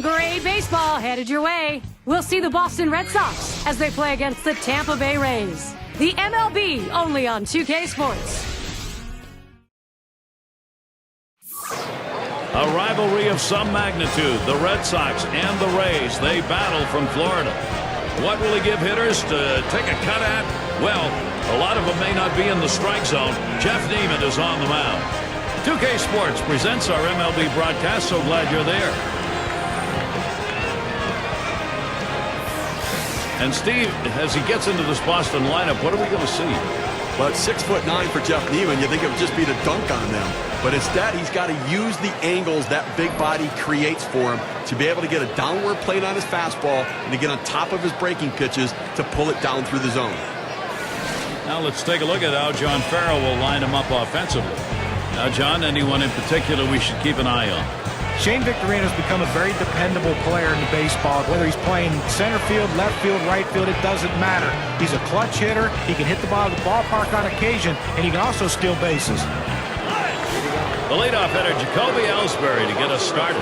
Great baseball headed your way. We'll see the Boston Red Sox as they play against the Tampa Bay Rays. The MLB, only on 2K Sports. A rivalry of some magnitude. The Red Sox and the Rays, they battle from Florida. What will he give hitters to take a cut at? Well, a lot of them may not be in the strike zone. Jeff Neiman is on the mound. 2K Sports presents our MLB broadcast. So glad you're there. And Steve, as he gets into this Boston lineup, what are we going to see? Well, it's 6'9" for Jeff Neiman. You think it would just be to dunk on them. But instead, he's got to use the angles that big body creates for him to be able to get a downward plane on his fastball and to get on top of his breaking pitches to pull it down through the zone. Now let's take a look at how John Farrell will line him up offensively. Now, John, anyone in particular we should keep an eye on? Shane Victorino's become a very dependable player in baseball. Whether he's playing center field, left field, right field, it doesn't matter. He's a clutch hitter. He can hit the ball at the ballpark on occasion, and he can also steal bases. The leadoff hitter, Jacoby Ellsbury, to get us started.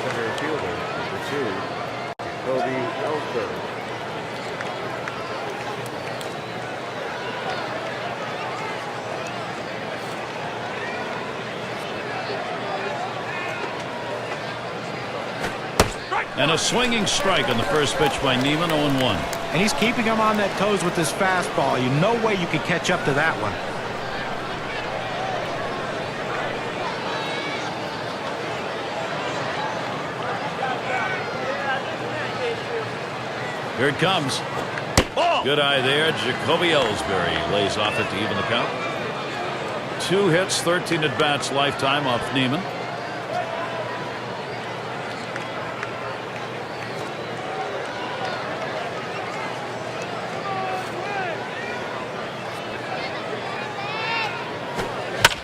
Center fielder, number 2, Jacoby Ellsbury. And a swinging strike on the first pitch by Neiman, 0-1. And he's keeping him on that toes with his fastball. You no way you can catch up to that one. Here it comes. Good eye there. Jacoby Ellsbury lays off it to even the count. 2 hits, 13 at-bats lifetime off Neiman.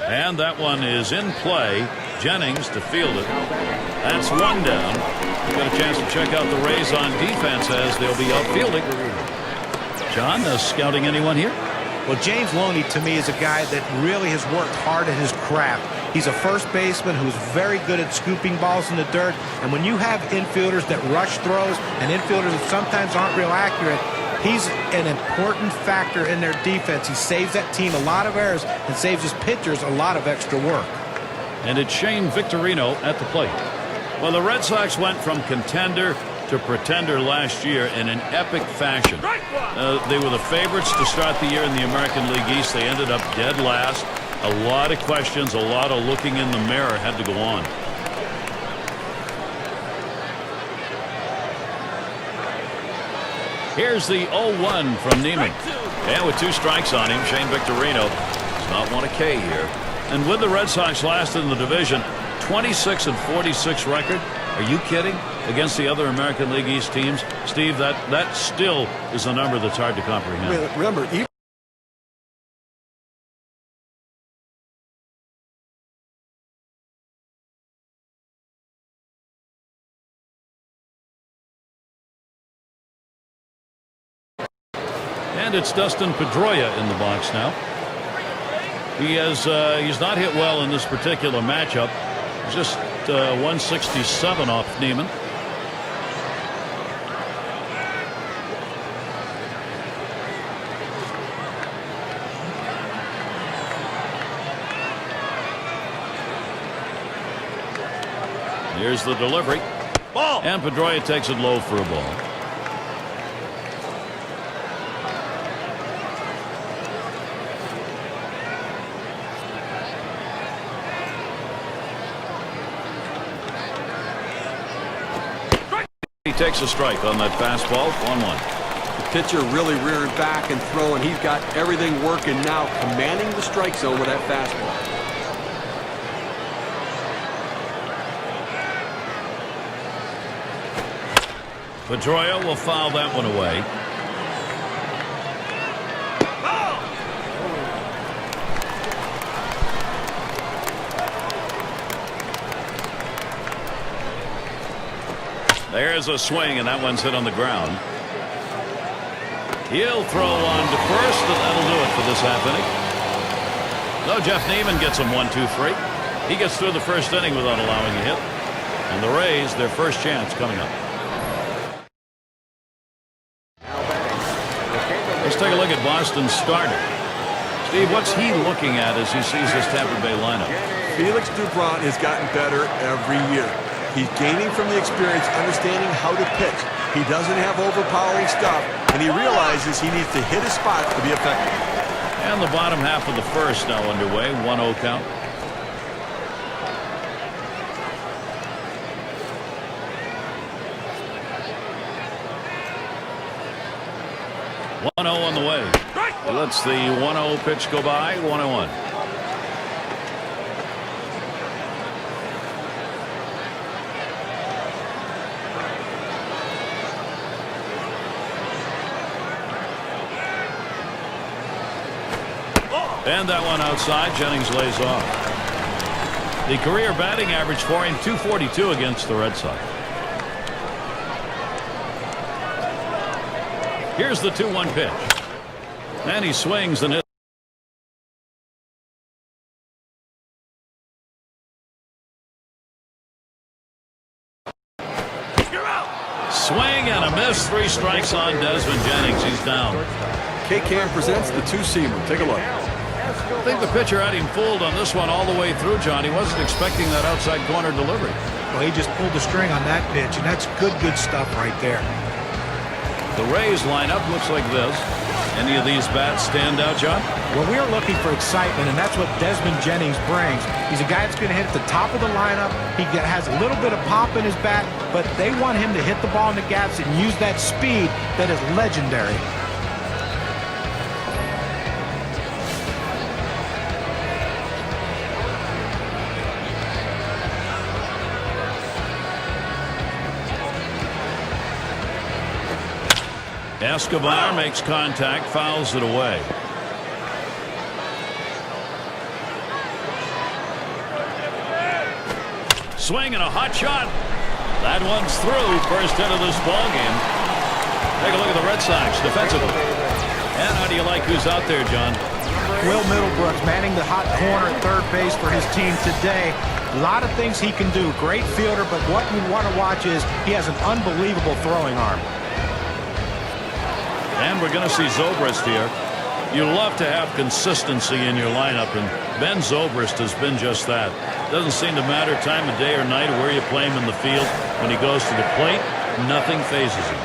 And that one is in play. Jennings to field it. That's 1 down. You got a chance to check out the Rays on defense as they'll be outfielding. John, scouting anyone here? Well, James Loney, to me, is a guy that really has worked hard at his craft. He's a first baseman who's very good at scooping balls in the dirt. And when you have infielders that rush throws and infielders that sometimes aren't real accurate, he's an important factor in their defense. He saves that team a lot of errors and saves his pitchers a lot of extra work. And it's Shane Victorino at the plate. Well, the Red Sox went from contender to pretender last year in an epic fashion. They were the favorites to start the year in the American League East. They ended up dead last. A lot of questions, a lot of looking in the mirror had to go on. Here's the 0-1 from Neiman. And with 2 strikes on him, Shane Victorino does not want a K here. And with the Red Sox last in the division, 26-46 record. Are you kidding? Against the other American League East teams? Steve, that still is a number that's hard to comprehend. Remember, even and it's Dustin Pedroia in the box now. He's not hit well in this particular matchup. Just 167 off Neiman. Here's the delivery. Ball. And Pedroia takes it low for a ball. He takes a strike on that fastball. 1-1. the pitcher really rearing back and throwing. He's got everything working now, commanding the strike zone with that fastball. Pedroia will foul that one away. There's a swing, and that one's hit on the ground. He'll throw on to first, and that'll do it for this half inning. No, Jeff Neiman gets him 1-2-3. He gets through the first inning without allowing a hit. And the Rays, their first chance coming up. Let's take a look at Boston's starter. Steve, what's he looking at as he sees this Tampa Bay lineup? Felix Dubron has gotten better every year. He's gaining from the experience, understanding how to pitch. He doesn't have overpowering stuff, and he realizes he needs to hit his spots to be effective. And the bottom half of the first now underway, 1-0 count. On the way. He lets the 1-0 pitch go by. 1-1. And that one outside. Jennings lays off. The career batting average for him, 242 against the Red Sox. Here's the 2-1 pitch. And he swings and hits. Swing and a miss. 3 strikes on Desmond Jennings. He's down. K-Cam presents the two-seamer. Take a look. I think the pitcher had him fooled on this one all the way through, John. He wasn't expecting that outside corner delivery. Well, he just pulled the string on that pitch, and that's good stuff right there. The Rays lineup looks like this. Any of these bats stand out, John? Well, we're looking for excitement, and that's what Desmond Jennings brings. He's a guy that's going to hit at the top of the lineup. He has a little bit of pop in his bat, but they want him to hit the ball in the gaps and use that speed that is legendary. Escobar makes contact, fouls it away. Swing and a hot shot. That one's through. First hit of this ball game. Take a look at the Red Sox defensively. And how do you like who's out there, John? Will Middlebrooks manning the hot corner at third base for his team today. A lot of things he can do. Great fielder, but what you want to watch is he has an unbelievable throwing arm. And we're going to see Zobrist here. You love to have consistency in your lineup, and Ben Zobrist has been just that. Doesn't seem to matter time of day or night or where you play him in the field. When he goes to the plate, nothing phases him.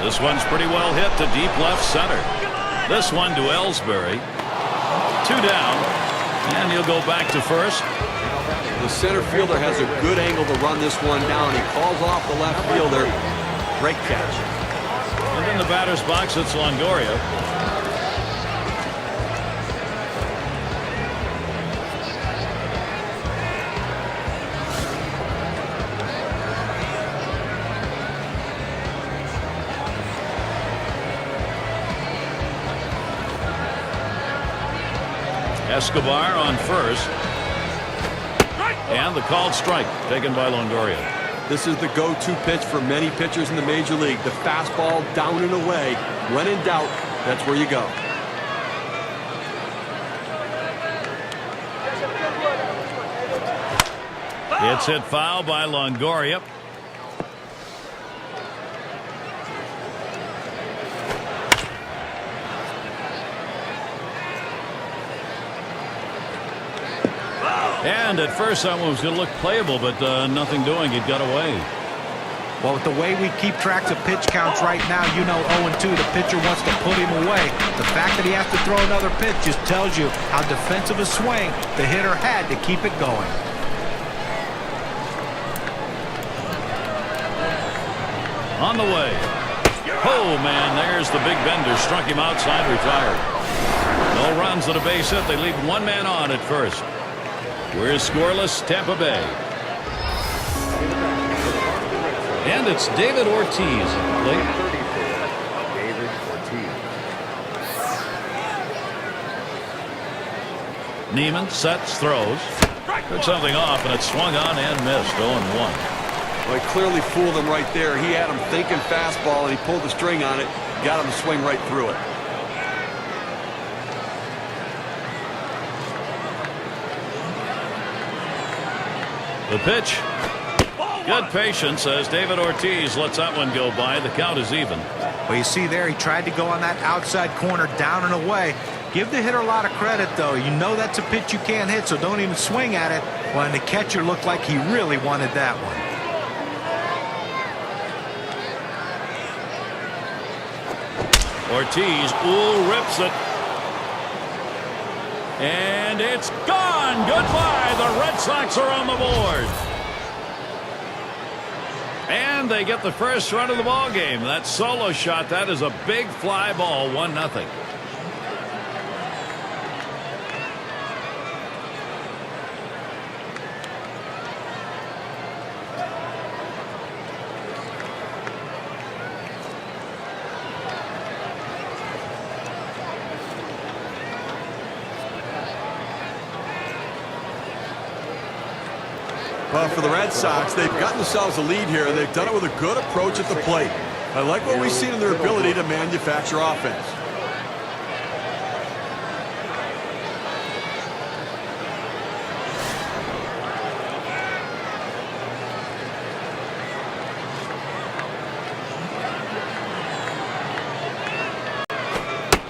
This one's pretty well hit to deep left center. This one to Ellsbury. 2 down, and he'll go back to first. The center fielder has a good angle to run this one down. He calls off the left fielder. Great catch. And in the batter's box, it's Longoria. Escobar on first. And the called strike taken by Longoria. This is the go-to pitch for many pitchers in the major league. The fastball down and away. When in doubt, that's where you go. It's hit foul by Longoria. And at first that one was going to look playable, but nothing doing. It got away. Well, with the way we keep tracks of pitch counts right now, you know 0-2, the pitcher wants to put him away. The fact that he has to throw another pitch just tells you how defensive a swing the hitter had to keep it going. On the way. Oh, man, there's the big bender. Struck him outside, retired. No runs at a base hit. They leave one man on at first. We're scoreless, Tampa Bay. And it's David Ortiz at the plate. David Ortiz. Neiman sets, throws. Took something off, and it swung on and missed. 0-1. Well, he clearly fooled him right there. He had him thinking fastball, and he pulled the string on it. Got him to swing right through it. The pitch. Good patience as David Ortiz lets that one go by. The count is even. Well, you see there, he tried to go on that outside corner, down and away. Give the hitter a lot of credit, though. You know that's a pitch you can't hit, so don't even swing at it. Well, and the catcher looked like he really wanted that one. Ortiz, rips it. And it's gone. Goodbye. The Red Sox are on the board. And they get the first run of the ball game. That solo shot, that is a big fly ball, 1-0. Well, for the Red Sox, they've gotten themselves a lead here. They've done it with a good approach at the plate. I like what we've seen in their ability to manufacture offense.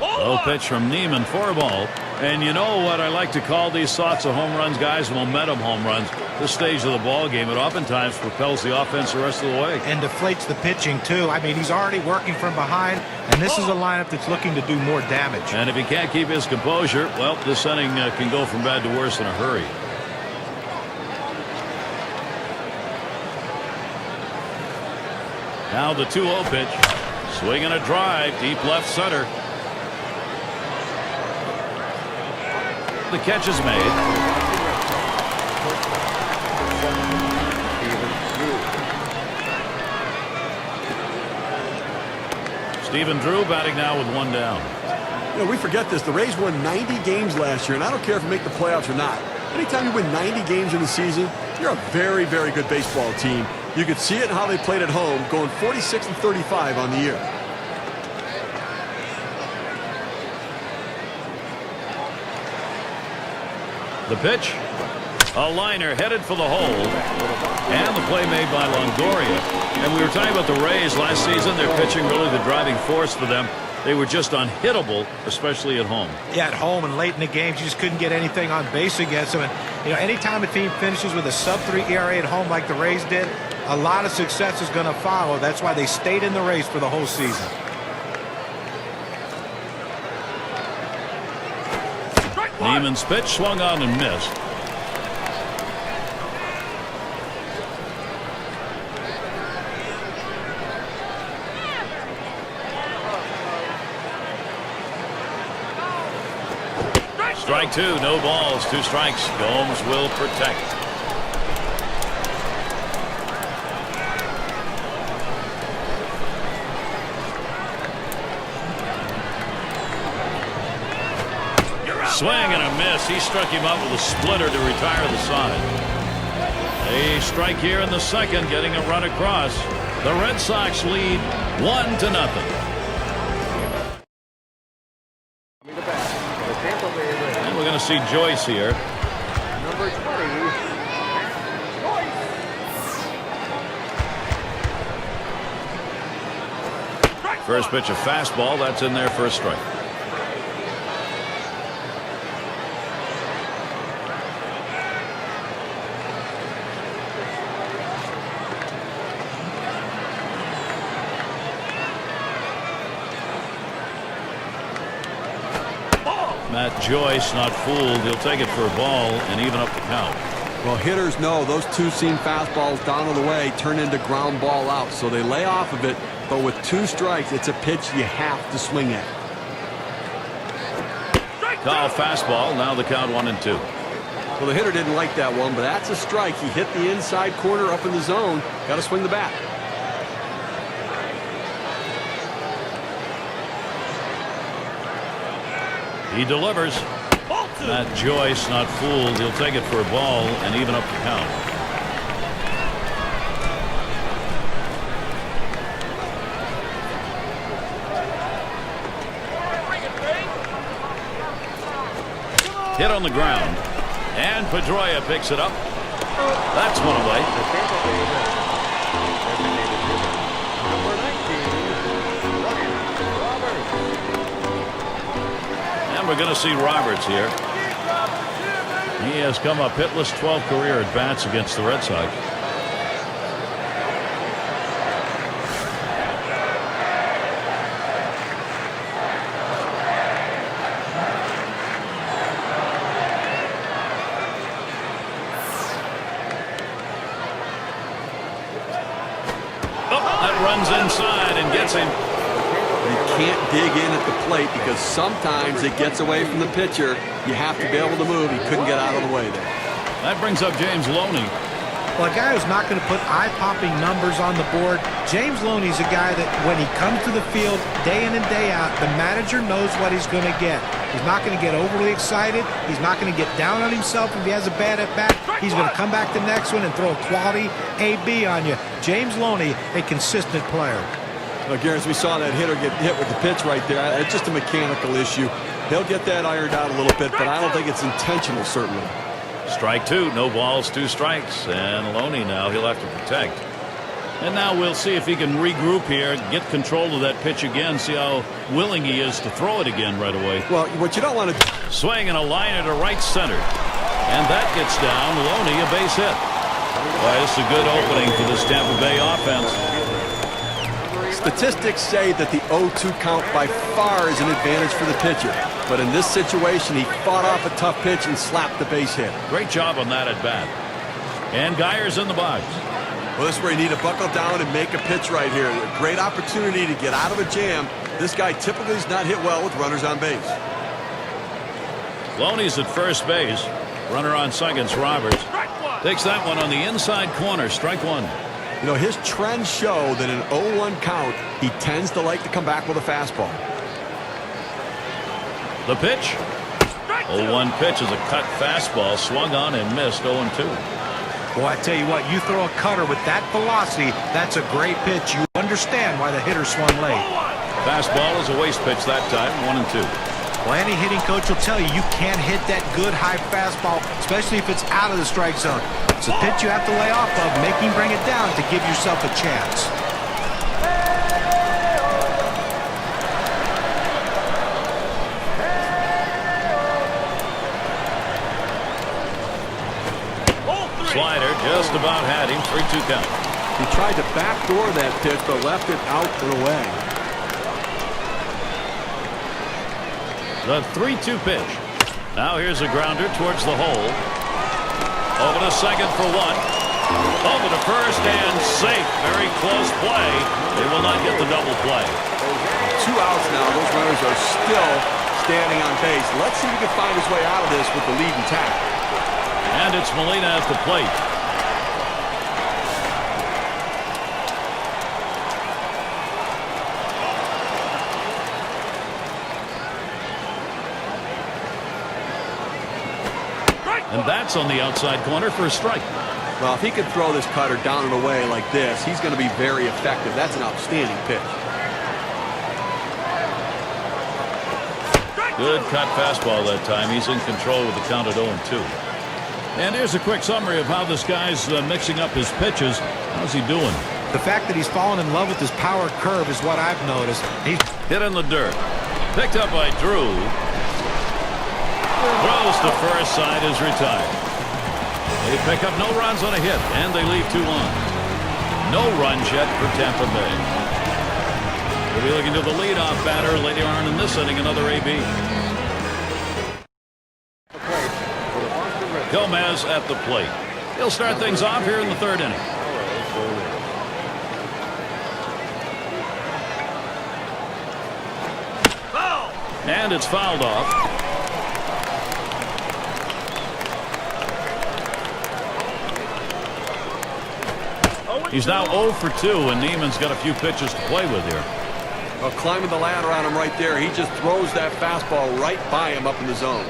Low pitch from Neiman for a ball. And you know what I like to call these sorts of home runs, guys? Momentum home runs. This stage of the ball game, it oftentimes propels the offense the rest of the way. And deflates the pitching, too. I mean, he's already working from behind, and this is a lineup that's looking to do more damage. And if he can't keep his composure, well, this inning can go from bad to worse in a hurry. Now the 2-0 pitch. Swinging a drive, deep left center. The catch is made. Stephen Drew batting now with one down. You know, we forget this. The Rays won 90 games last year, and I don't care if you make the playoffs or not. Anytime you win 90 games in the season, you're a very, very good baseball team. You could see it in how they played at home, going 46-35 on the year. The pitch. A liner headed for the hole. And the play made by Longoria. And we were talking about the Rays last season. Their pitching really the driving force for them. They were just unhittable, especially at home. Yeah, at home and late in the games, you just couldn't get anything on base against them. And, you know, anytime a team finishes with a sub-3 ERA at home like the Rays did, a lot of success is going to follow. That's why they stayed in the race for the whole season. Neiman's pitch swung on and missed. Strike two, no balls, 2 strikes. Gomes will protect. Swing and a miss. He struck him out with a splitter to retire the side. A strike here in the second, getting a run across. The Red Sox lead 1-0. And we're going to see Joyce here. Number 20. First pitch, a fastball. That's in there for a strike. Matt Joyce not fooled. He'll take it for a ball and even up the count. Well, hitters know those two-seam fastballs down and away turn into ground ball out, so they lay off of it. But with 2 strikes, it's a pitch you have to swing at. Call fastball. Now the count 1-2. Well, the hitter didn't like that one, but that's a strike. He hit the inside corner up in the zone. Got to swing the bat. He delivers. Matt Joyce not fooled. He'll take it for a ball and even up the count. Hit on the ground. And Pedroia picks it up. That's one away. The Tampa Bay Rays designated hitter, number 19, Ryan Roberts. And we're going to see Roberts here. He has come up hitless 12 career at bats against the Red Sox. Runs inside and gets him. You can't dig in at the plate because sometimes it gets away from the pitcher. You have to be able to move. He couldn't get out of the way there. That brings up James Loney. Well, a guy who's not going to put eye-popping numbers on the board. James Loney's a guy that when he comes to the field day in and day out, the manager knows what he's going to get. He's not going to get overly excited. He's not going to get down on himself if he has a bad at-bat. He's going to come back the next one and throw a quality AB on you. James Loney, a consistent player. Well, Gary, as we saw that hitter get hit with the pitch right there, it's just a mechanical issue. He'll get that ironed out a little bit, but I don't think it's intentional, certainly. Strike two, no balls, 2 strikes, and Loney now he'll have to protect. And now we'll see if he can regroup here, get control of that pitch again, see how willing he is to throw it again right away. Well, what you don't want to swing and a line to right center, and that gets down. Loney a base hit. Boy, this is a good opening for this Tampa Bay offense. Statistics say that the 0-2 count by far is an advantage for the pitcher. But in this situation, he fought off a tough pitch and slapped the base hit. Great job on that at bat. And Geyer's in the box. Well, this is where you need to buckle down and make a pitch right here. A great opportunity to get out of a jam. This guy typically does not hit well with runners on base. Loney's at first base. Runner on second's Roberts. Takes that one on the inside corner. Strike one. You know, his trends show that in 0-1 count, he tends to like to come back with a fastball. The pitch. 0-1 pitch is a cut fastball. Swung on and missed. 0-2. Boy, I tell you what, you throw a cutter with that velocity, that's a great pitch. You understand why the hitter swung late. Fastball is a waste pitch that time. 1-2. Well, any hitting coach will tell you you can't hit that good high fastball, especially if it's out of the strike zone. It's a pitch you have to lay off of, make him bring it down to give yourself a chance. Slider just about had him. 3-2 count. He tried to backdoor that pitch, but left it out and away. The 3-2 pitch. Now here's a grounder towards the hole. Over to second for one. Over to first and safe. Very close play. They will not get the double play. 2 outs now. Those runners are still standing on base. Let's see if he can find his way out of this with the lead intact. And it's Molina at the plate. And that's on the outside corner for a strike. Well, if he could throw this cutter down and away like this, he's going to be very effective. That's an outstanding pitch. Good cut fastball that time. He's in control with the count at 0-2. And here's a quick summary of how this guy's mixing up his pitches. How's he doing? The fact that he's fallen in love with his power curve is what I've noticed. He's hit in the dirt. Picked up by Drew. Throws to first, side is retired. They pick up no runs on a hit, and they leave 2 on. No runs yet for Tampa Bay. We'll be looking to the leadoff batter later on in this inning, another AB. Gomez at the plate. He'll start things off here in the 3rd inning. And it's fouled off. He's now 0 for 2, and Neiman's got a few pitches to play with here. Well, climbing the ladder on him right there. He just throws that fastball right by him up in the zone.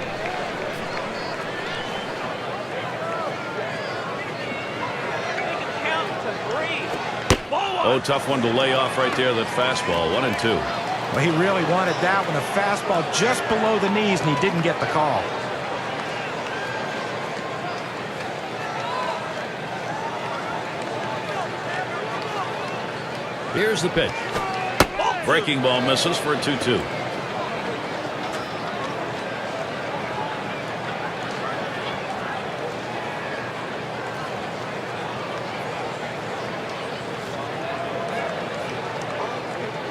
Oh, tough one to lay off right there, that fastball. 1-2. Well, he really wanted that one, a fastball just below the knees, and he didn't get the call. Here's the pitch. Breaking ball misses for a 2-2.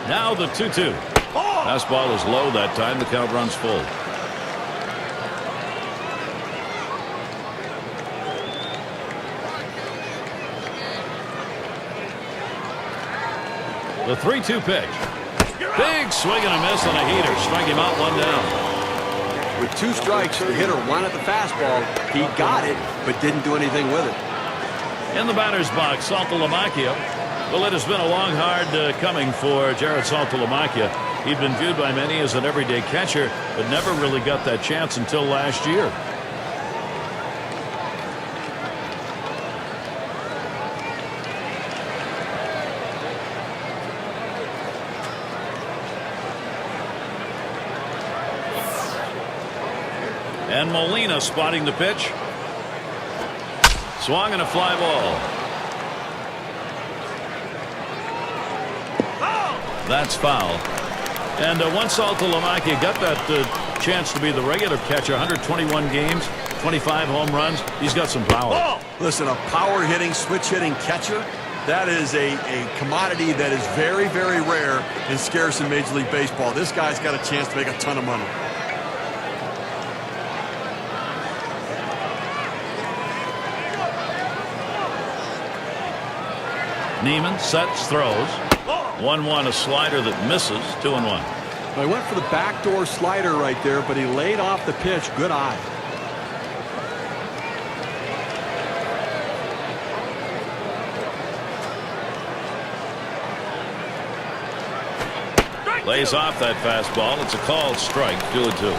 Now the 2-2. Fastball is low that time. The count runs full. The 3-2 pitch. Big swing and a miss on a heater. Strike him out, 1 down. With 2 strikes, the hitter wanted the fastball. He got it, but didn't do anything with it. In the batter's box, Saltalamacchia. Well, it has been a long, hard coming for Jared Saltalamacchia. He'd been viewed by many as an everyday catcher, but never really got that chance until last year. And Molina spotting the pitch. Swung and a fly ball. That's foul. And once Saltalamacchia got that chance to be the regular catcher, 121 games, 25 home runs, he's got some power. Listen, a power-hitting, switch-hitting catcher, that is a commodity that is very, very rare and scarce in Major League Baseball. This guy's got a chance to make a ton of money. Neiman sets, throws. 1-1, a slider that misses. 2-1. He went for the backdoor slider right there, but he laid off the pitch. Good eye. Lays off that fastball. It's a called strike. 2-2.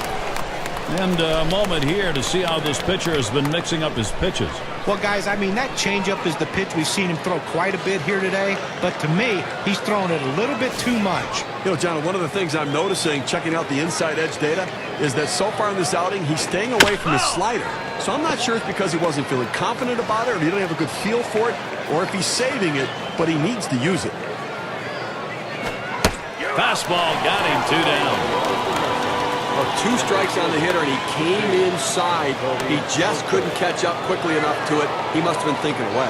And a moment here to see how this pitcher has been mixing up his pitches. Well, guys, I mean, that changeup is the pitch we've seen him throw quite a bit here today. But to me, he's throwing it a little bit too much. You know, John, one of the things I'm noticing, checking out the inside edge data, is that so far in this outing, he's staying away from his slider. So I'm not sure it's because he wasn't feeling confident about it, or he didn't have a good feel for it, or if he's saving it, but he needs to use it. Fastball got him. 2 down. Well, 2 strikes on the hitter, and he came inside. He just couldn't catch up quickly enough to it. He must have been thinking away.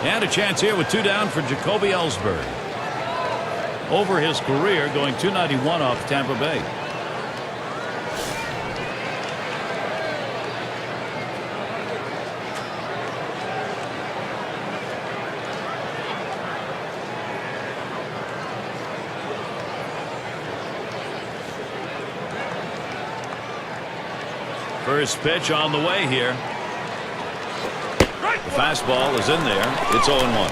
And a chance here with 2 down for Jacoby Ellsbury. Over his career, going .291 off Tampa Bay. First pitch on the way here. The fastball is in there. It's 0-1.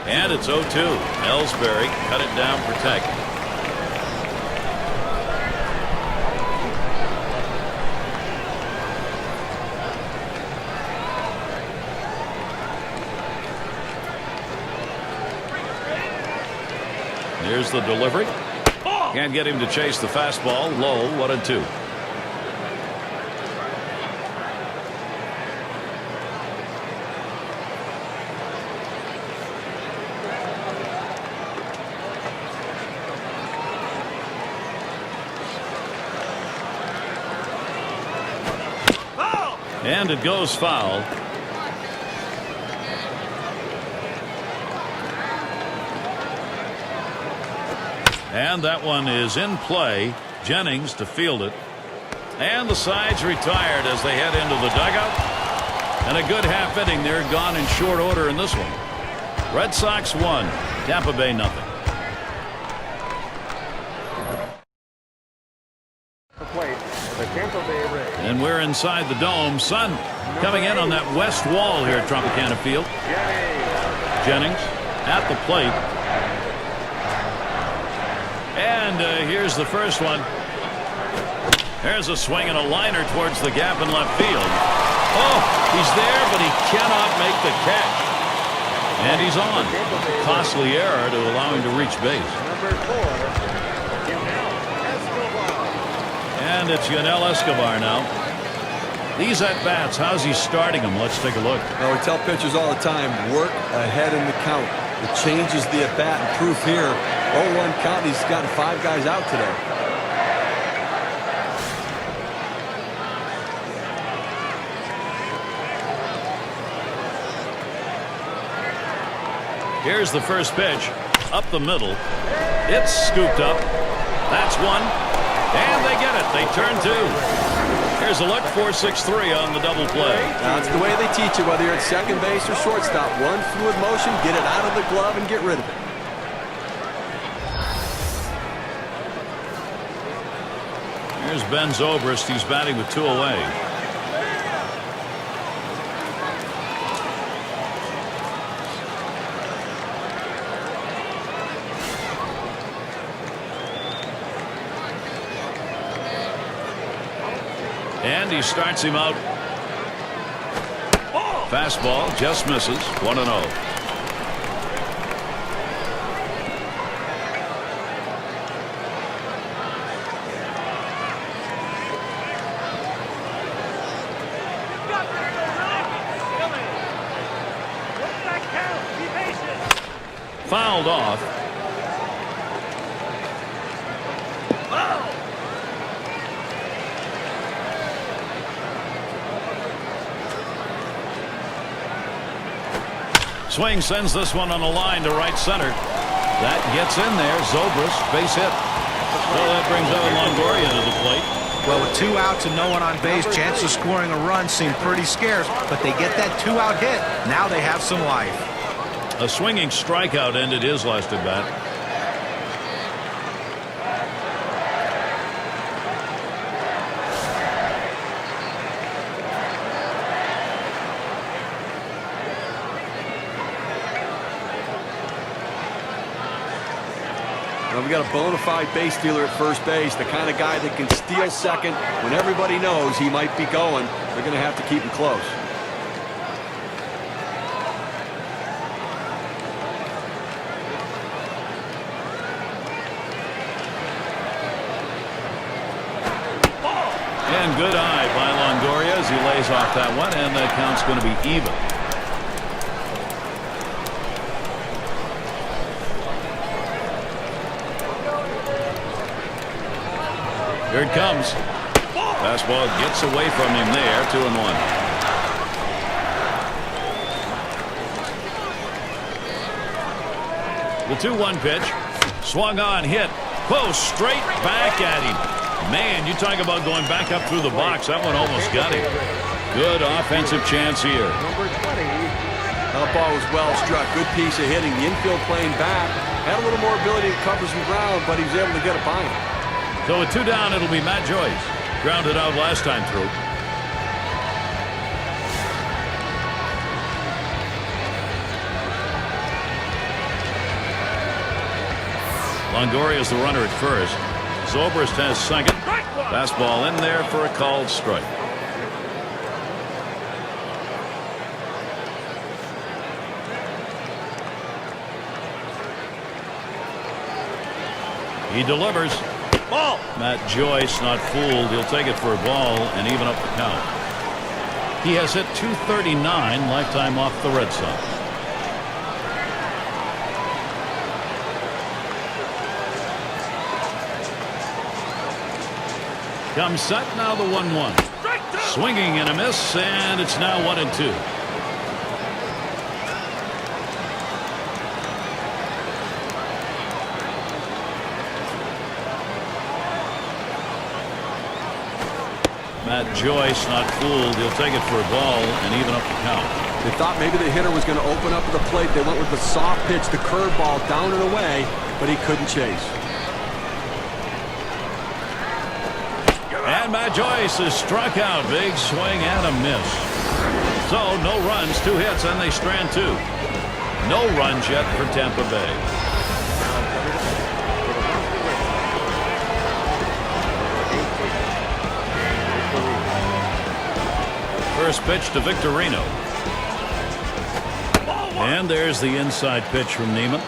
And it's 0-2. Ellsbury cut it down for Tech. Here's the delivery. Can't get him to chase the fastball. Low, 1-2. And it goes foul. And that one is in play. Jennings to field it. And the side's retired as they head into the dugout. And a good half inning there, gone in short order in this one. Red Sox 1, Tampa Bay 0. The Tampa Bay Rays. And we're inside the dome. Sun coming in on that west wall here at Tropicana Field. Jennings at the plate. And here's the first one. There's a swing and a liner towards the gap in left field. Oh, he's there, but he cannot make the catch. And he's on. Costly error to allow him to reach base. Number 4, Yunel Escobar. And it's Yunel Escobar now. These at-bats, how's he starting them? Let's take a look. Well, we tell pitchers all the time, work ahead in the count. It changes the at-bat, and proof here, 0-1 count, he's gotten 5 guys out today. Here's the first pitch. Up the middle. It's scooped up. That's one. And they get it. They turn 2. Here's a look, 4-6-3 on the double play. That's the way they teach you, whether you're at second base or shortstop. One fluid motion, get it out of the glove and get rid of it. Here's Ben Zobrist. He's batting with 2 away. And he starts him out. Fastball just misses. 1-0. Fouled off. Swing sends this one on the line to right center. That gets in there. Zobrist, base hit. So that brings Evan Longoria to the plate. Well, with 2 outs and no one on base, chances of scoring a run seem pretty scarce, but they get that 2-out hit. Now they have some life. A swinging strikeout ended his last at bat. Well, we got a bona fide base stealer at first base, the kind of guy that can steal second when everybody knows he might be going. They're going to have to keep him close. And good eye by Longoria as he lays off that one, and that count's going to be even. Here it comes. Fastball gets away from him there. 2-1. The 2-1 pitch. Swung on, hit. Post straight back at him. Man, you talk about going back up through the box. That one almost got him. Good offensive chance here. Number 20. That ball was well struck. Good piece of hitting. The infield playing back. Had a little more ability to cover some ground, but he was able to get it by him. So with 2 down, it'll be Matt Joyce. Grounded out last time through. Longoria is the runner at first. Zobrist has second. Fastball in there for a called strike. He delivers. Ball. Matt Joyce not fooled. He'll take it for a ball and even up the count. He has hit .239 lifetime off the Red Sox. Comes set, now the 1-1. Swinging and a miss, and it's now 1-2. Matt Joyce not fooled. He'll take it for a ball and even up the count. They thought maybe the hitter was going to open up at the plate. They went with the soft pitch, the curveball down and away, but he couldn't chase. And Matt Joyce is struck out. Big swing and a miss. So no runs, 2 hits, and they strand 2. No runs yet for Tampa Bay. First pitch to Victorino. And there's the inside pitch from Neiman.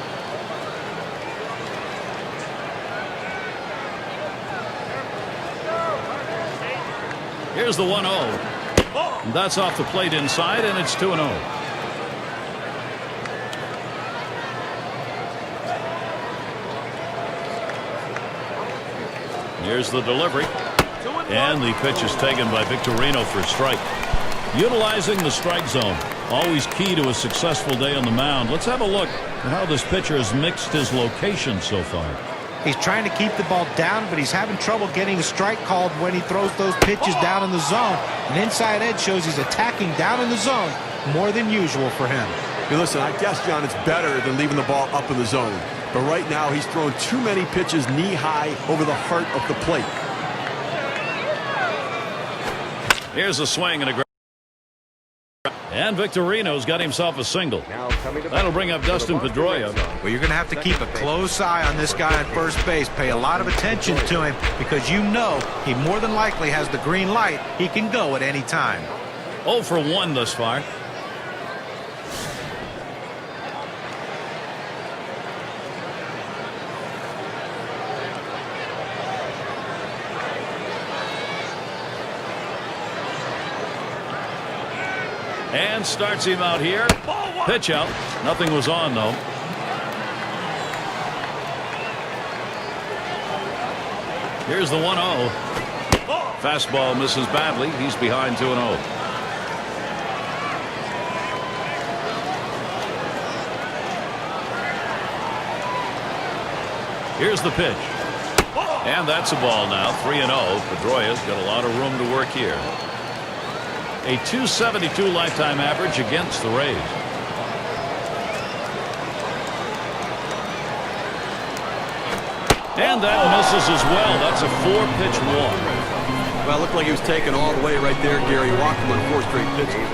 Here's the 1-0. That's off the plate inside, and it's 2-0. Here's the delivery. And the pitch is taken by Victorino for a strike. Utilizing the strike zone, always key to a successful day on the mound. Let's have a look at how this pitcher has mixed his location so far. He's trying to keep the ball down, but he's having trouble getting a strike called when he throws those pitches down in the zone. An inside edge shows he's attacking down in the zone more than usual for him. Hey, listen, I guess, John, it's better than leaving the ball up in the zone. But right now, he's thrown too many pitches knee-high over the heart of the plate. Here's a swing and a grab. And Victorino's got himself a single. That'll bring up Dustin Pedroia. Well, you're going to have to keep a close eye on this guy at first base. Pay a lot of attention to him because you know he more than likely has the green light. He can go at any time. 0 for 1 thus far. And starts him out here. Pitch out. Nothing was on, though. Here's the 1-0. Fastball misses badly. He's behind 2-0. Here's the pitch. And that's a ball now. 3-0. Pedroia's got a lot of room to work here. A .272 lifetime average against the Rays. And that misses as well. That's a 4-pitch walk. Well, it looked like he was taken all the way right there, Gary. Walked him on 4 straight pitches.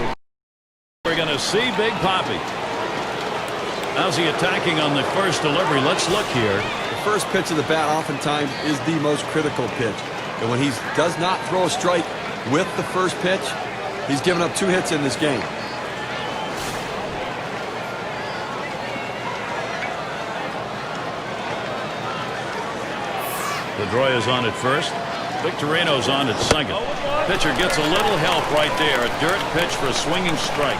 We're going to see Big Papi. How's he attacking on the first delivery? Let's look here. The first pitch of the bat oftentimes is the most critical pitch. And when he does not throw a strike with the first pitch, he's given up 2 hits in this game. Pedroia's on at first. Victorino's on at second. Pitcher gets a little help right there. A dirt pitch for a swinging strike.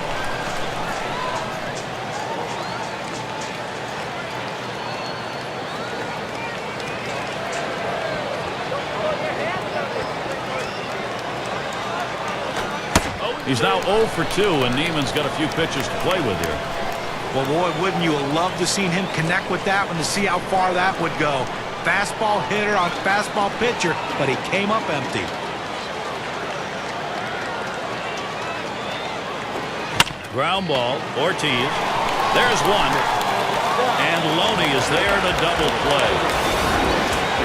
He's now 0 for 2, and Neiman's got a few pitches to play with here. Well, boy, wouldn't you have loved to seen him connect with that one to see how far that would go. Fastball hitter on fastball pitcher, but he came up empty. Ground ball, Ortiz. There's one. And Loney is there to double play.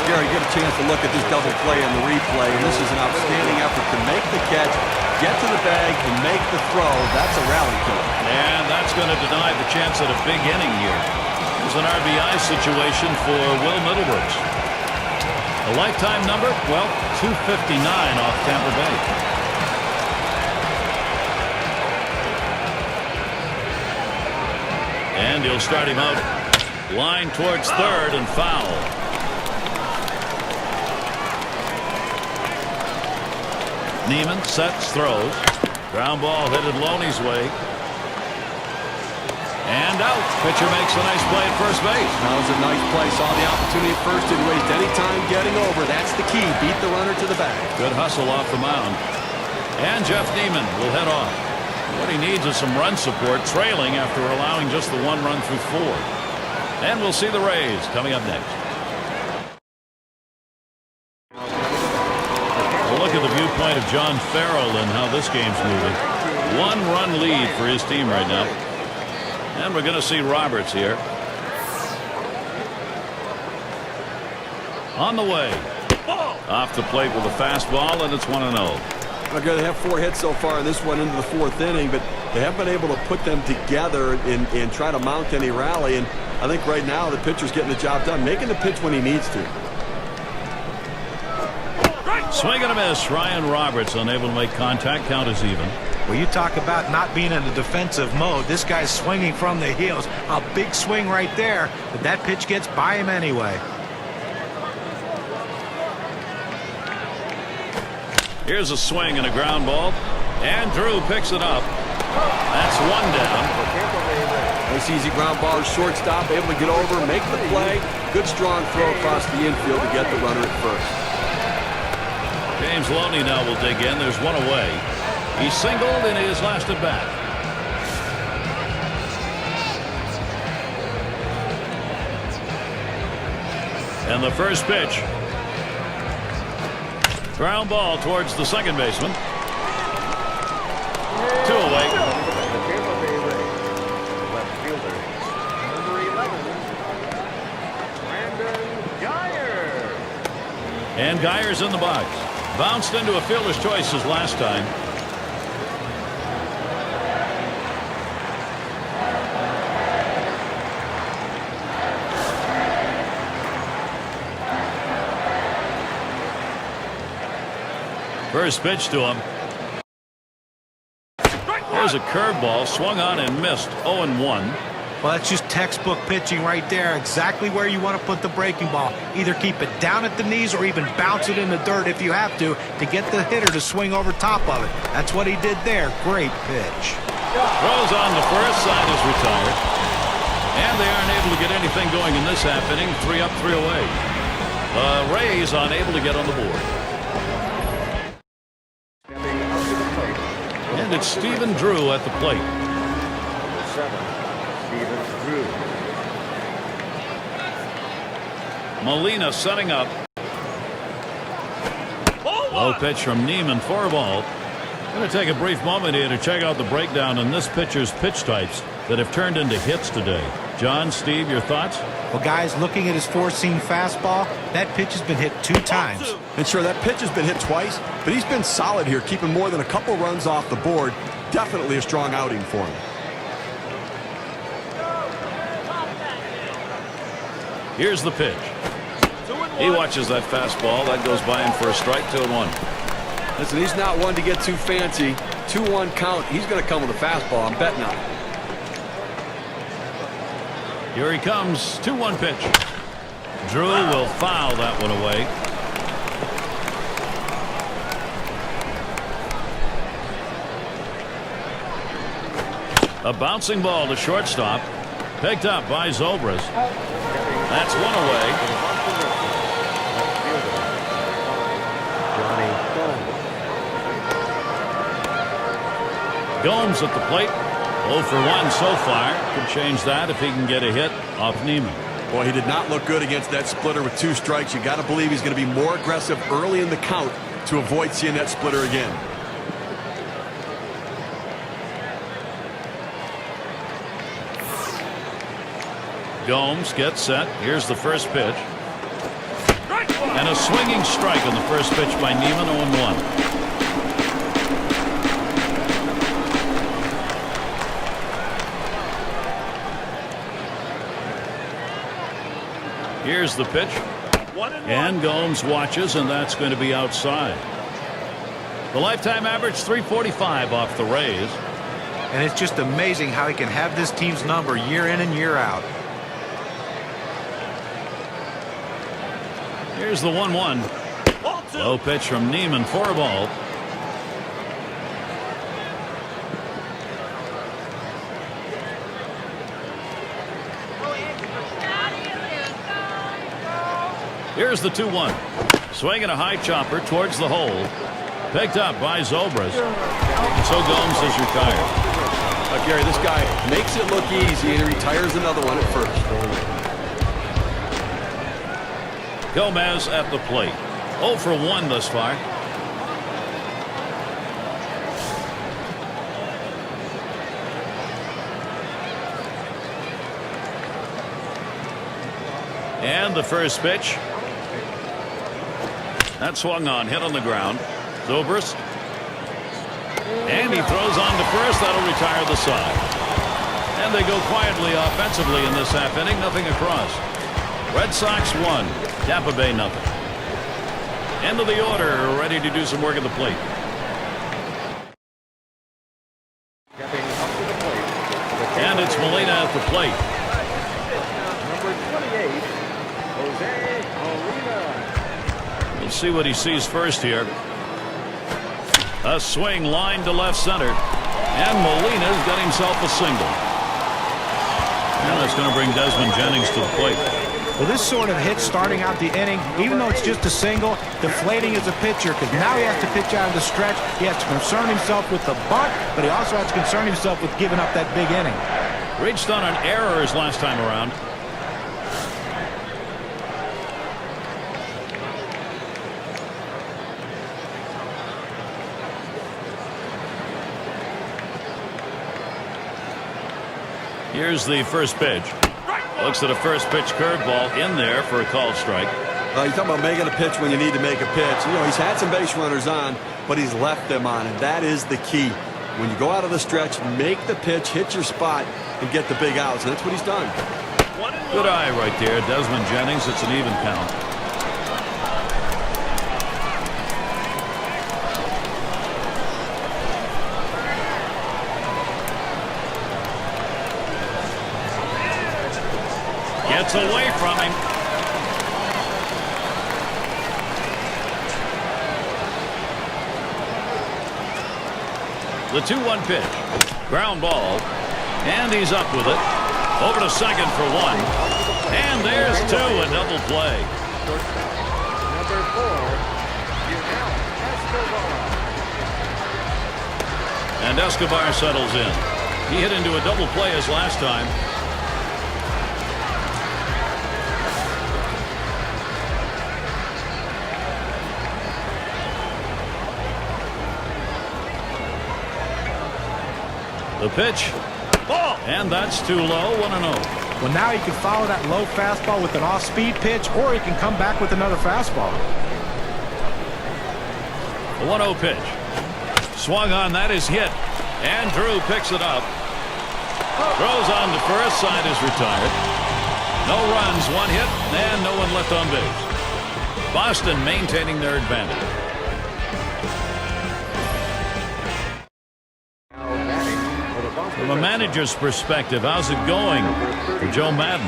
Gary, get a chance to look at this double play in the replay. And this is an outstanding effort to make the catch, get to the bag, and make the throw. That's a rally killer. And that's going to deny the chance at a big inning here. It was an RBI situation for Will Middlebrooks. A lifetime number? Well, 259 off Tampa Bay. And he'll start him out. Line towards third and foul. Neiman sets, throws. Ground ball headed Loney's way. And out. Pitcher makes a nice play at first base. That was a nice play. Saw the opportunity at first. Didn't waste any time getting over. That's the key. Beat the runner to the bag. Good hustle off the mound. And Jeff Neiman will head off. What he needs is some run support, trailing after allowing just the 1 run through 4. And we'll see the Rays coming up next. We'll look at the viewpoint of John Farrell and how this game's moving. 1-run lead for his team right now. And we're going to see Roberts here. On the way. Off the plate with a fastball, and it's 1-0. Okay, they have 4 hits so far in this one into the 4th inning, but they haven't been able to put them together and try to mount any rally. And I think right now the pitcher's getting the job done, making the pitch when he needs to. Swing and a miss. Ryan Roberts unable to make contact. Count is even. Well, you talk about not being in a defensive mode. This guy's swinging from the heels. A big swing right there, but that pitch gets by him anyway. Here's a swing and a ground ball, and Drew picks it up. That's one down. Nice easy ground ball, shortstop, able to get over, make the play. Good strong throw across the infield to get the runner at first. James Loney now will dig in. There's one away. He singled in his last at bat. And the first pitch. Ground ball towards the second baseman. 2 away. The Tampa Bay Rays. Left fielder, number 11, Brandon Geyer. And Geyer's in the box. Bounced into a fielder's choice as last time. First pitch to him. There's a curveball swung on and missed. 0-1. Well, that's just textbook pitching right there. Exactly where you want to put the breaking ball. Either keep it down at the knees or even bounce it in the dirt if you have to get the hitter to swing over top of it. That's what he did there. Great pitch. Throws on the first, side is retired. And they aren't able to get anything going in this half inning. 3 up, 3 away. The Rays unable to get on the board. Stepping up to the plate. And it's Stephen Drew at the plate. Number 7, Stephen Drew. Molina setting up. Low pitch from Neiman for a ball. Going to take a brief moment here to check out the breakdown in this pitcher's pitch types that have turned into hits today. John, Steve, your thoughts? Well, guys, looking at his four-seam fastball, that pitch has been hit 2 times. And sure, that pitch has been hit twice, but he's been solid here, keeping more than a couple runs off the board. Definitely a strong outing for him. Here's the pitch. He watches that fastball. That goes by him for a strike. 2-1. Listen, he's not one to get too fancy. 2-1 count. He's going to come with a fastball. I'm betting on it. Here he comes. 2-1 pitch. Drew will foul that one away. A bouncing ball to shortstop. Picked up by Zobrist. That's one away. Gomes at the plate. 0 for 1 so far. Could change that if he can get a hit off Neiman. Boy, he did not look good against that splitter with 2 strikes. You got to believe he's going to be more aggressive early in the count to avoid seeing that splitter again. Gomes gets set. Here's the first pitch. And a swinging strike on the first pitch by Neiman. 0-1. Here's the pitch. And Gomes watches, and that's going to be outside. The lifetime average 345 off the Rays. And it's just amazing how he can have this team's number year in and year out. Here's the 1-1. Low pitch from Neiman for a ball. Here's the 2-1. Swinging a high chopper towards the hole. Picked up by Zobrist. And so Gomes is retired. Gary, this guy makes it look easy and he retires another one at first. Gomez at the plate. 0 for 1 thus far. And the first pitch. That swung on, hit on the ground. Zobrist. And he throws on to first. That'll retire the side. And they go quietly offensively in this half inning. Nothing across. Red Sox 1. Tampa Bay nothing. End of the order. Ready to do some work at the plate. And it's Molina at the plate. Number 28, Jose Molina. We'll see what he sees first here. A swing line to left center. And Molina's got himself a single. And that's going to bring Desmond Jennings to the plate. Well, this sort of hit starting out the inning, even though it's just a single, deflating as a pitcher because now he has to pitch out of the stretch. He has to concern himself with the bunt, but he also has to concern himself with giving up that big inning. Reached on an error his last time around. Here's the first pitch. Looks at a first pitch curveball in there for a called strike. You're talking about making a pitch when you need to make a pitch. You know, he's had some base runners on, but he's left them on, and that is the key. When you go out of the stretch, make the pitch, hit your spot, and get the big outs, and that's what he's done. Good eye right there. Desmond Jennings, it's an even count. Gets away from him. The 2-1 pitch. Ground ball. And he's up with it. Over to second for one. And there's two. A double play. Number 4, Escobar. And Escobar settles in. He hit into a double play his last time. The pitch. Ball. And that's too low. 1-0. Well, now he can follow that low fastball with an off-speed pitch, or he can come back with another fastball. The 1-0 pitch. Swung on, that is hit. And Drew picks it up. Throws on to first, side is retired. No runs, one hit, and no one left on base. Boston maintaining their advantage. From a manager's perspective, how's it going for Joe Madden?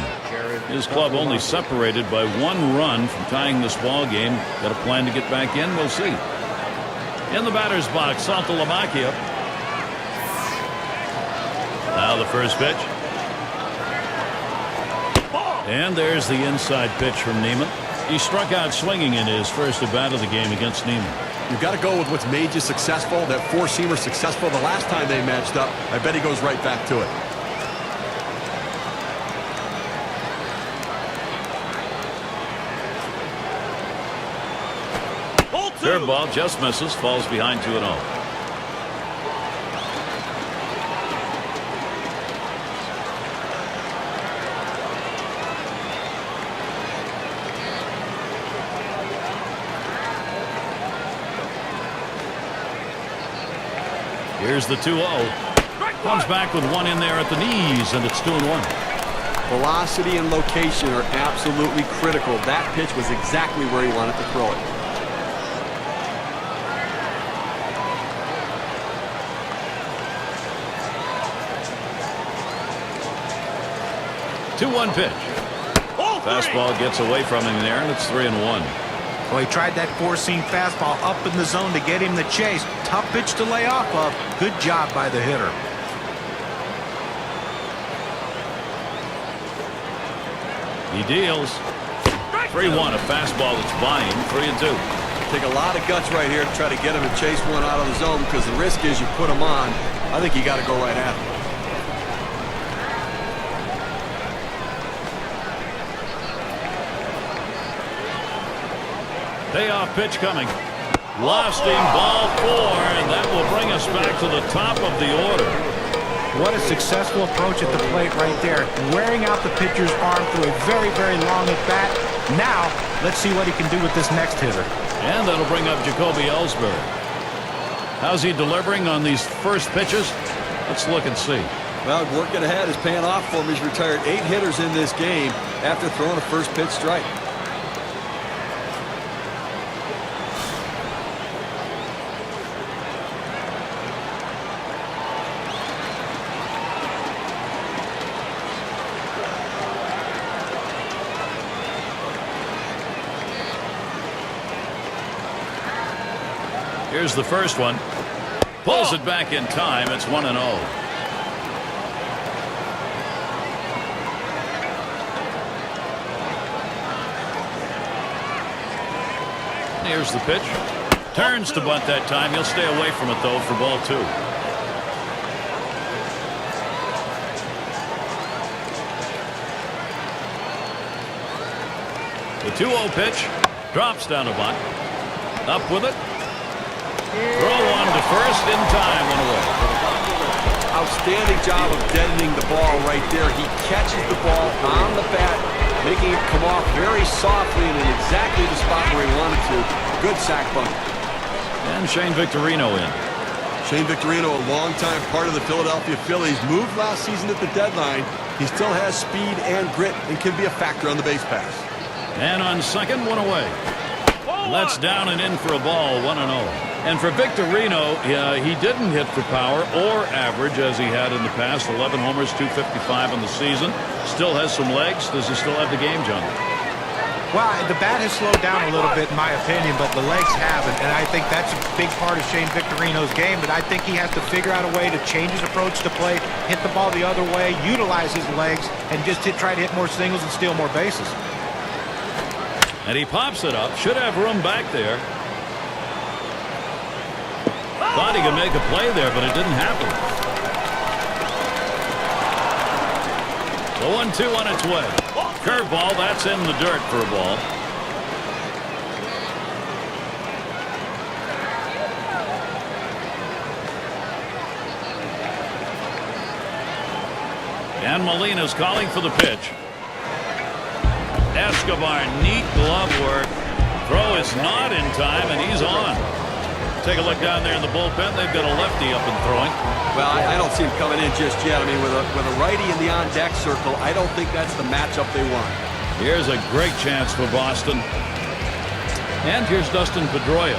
His club only separated by 1 run from tying this ball game. Got a plan to get back in? We'll see. In the batter's box, Saltalamacchia. Now the first pitch. And there's the inside pitch from Neiman. He struck out swinging in his first at bat of the game against Neiman. You've got to go with what's made you successful. That four-seamer successful the last time they matched up. I bet he goes right back to it. Curveball just misses, falls behind 2-0. Here's the 2-0. Comes back with one in there at the knees, and it's 2-1. Velocity and location are absolutely critical. That pitch was exactly where he wanted to throw it. Two-one pitch. Fastball gets away from him there, and it's 3-1. Well, he tried that four-seam fastball up in the zone to get him the chase. Tough pitch to lay off of. Good job by the hitter. He deals. 3-1, a fastball that's by him. 3-2. Take a lot of guts right here to try to get him and chase one out of the zone, because the risk is you put him on. I think you got to go right at him. Payoff pitch coming. Lofting ball 4, and that will bring us back to the top of the order. What a successful approach at the plate right there. Wearing out the pitcher's arm through a very, very long at bat. Now, let's see what he can do with this next hitter. And that'll bring up Jacoby Ellsbury. How's he delivering on these first pitches? Let's look and see. Well, working ahead is paying off for him. He's retired 8 hitters in this game after throwing a first pitch strike. Here's the first one. Pulls it back in time. It's 1-0. Here's the pitch. Turns to bunt that time. He'll stay away from it, though, for ball 2. The 2-0 pitch. Drops down to bunt. Up with it. Throw one to first in time and away. Outstanding job of deadening the ball right there. He catches the ball on the bat, making it come off very softly and in exactly the spot where he wanted to. Good sac bunt. And Shane Victorino in. Shane Victorino, a longtime part of the Philadelphia Phillies, moved last season at the deadline. He still has speed and grit and can be a factor on the base pass. And on second, one away. That's down and in for a ball, 1-0. And for Victorino, he didn't hit for power or average as he had in the past. 11 homers, 255 in the season. Still has some legs. Does he still have the game, John? Well, the bat has slowed down a little bit, in my opinion, but the legs haven't. And I think that's a big part of Shane Victorino's game. But I think he has to figure out a way to change his approach to play, hit the ball the other way, utilize his legs, and just try to hit more singles and steal more bases. And he pops it up. Should have room back there. Thought he could make a play there, but it didn't happen. The 1-2 on its way. Curveball, that's in the dirt for a ball. And Molina's calling for the pitch. Escobar, neat glove work. Throw is not in time, and he's on. Take a look down there in the bullpen. They've got a lefty up and throwing. Well, I don't see him coming in just yet. I mean, with a righty in the on-deck circle, I don't think that's the matchup they want. Here's a great chance for Boston. And here's Dustin Pedroia.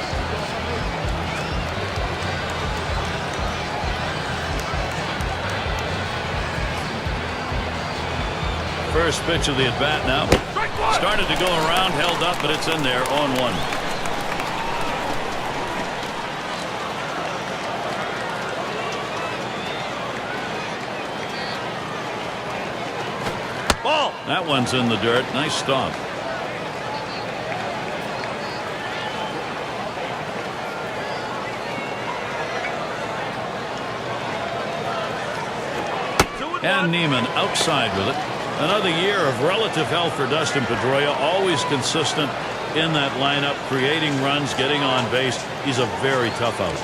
First pitch of the at-bat now. Started to go around, held up, but it's in there, 0-1. Ball. That one's in the dirt. Nice stop. And Neiman outside with it. Another year of relative health for Dustin Pedroia. Always consistent in that lineup, creating runs, getting on base. He's a very tough out.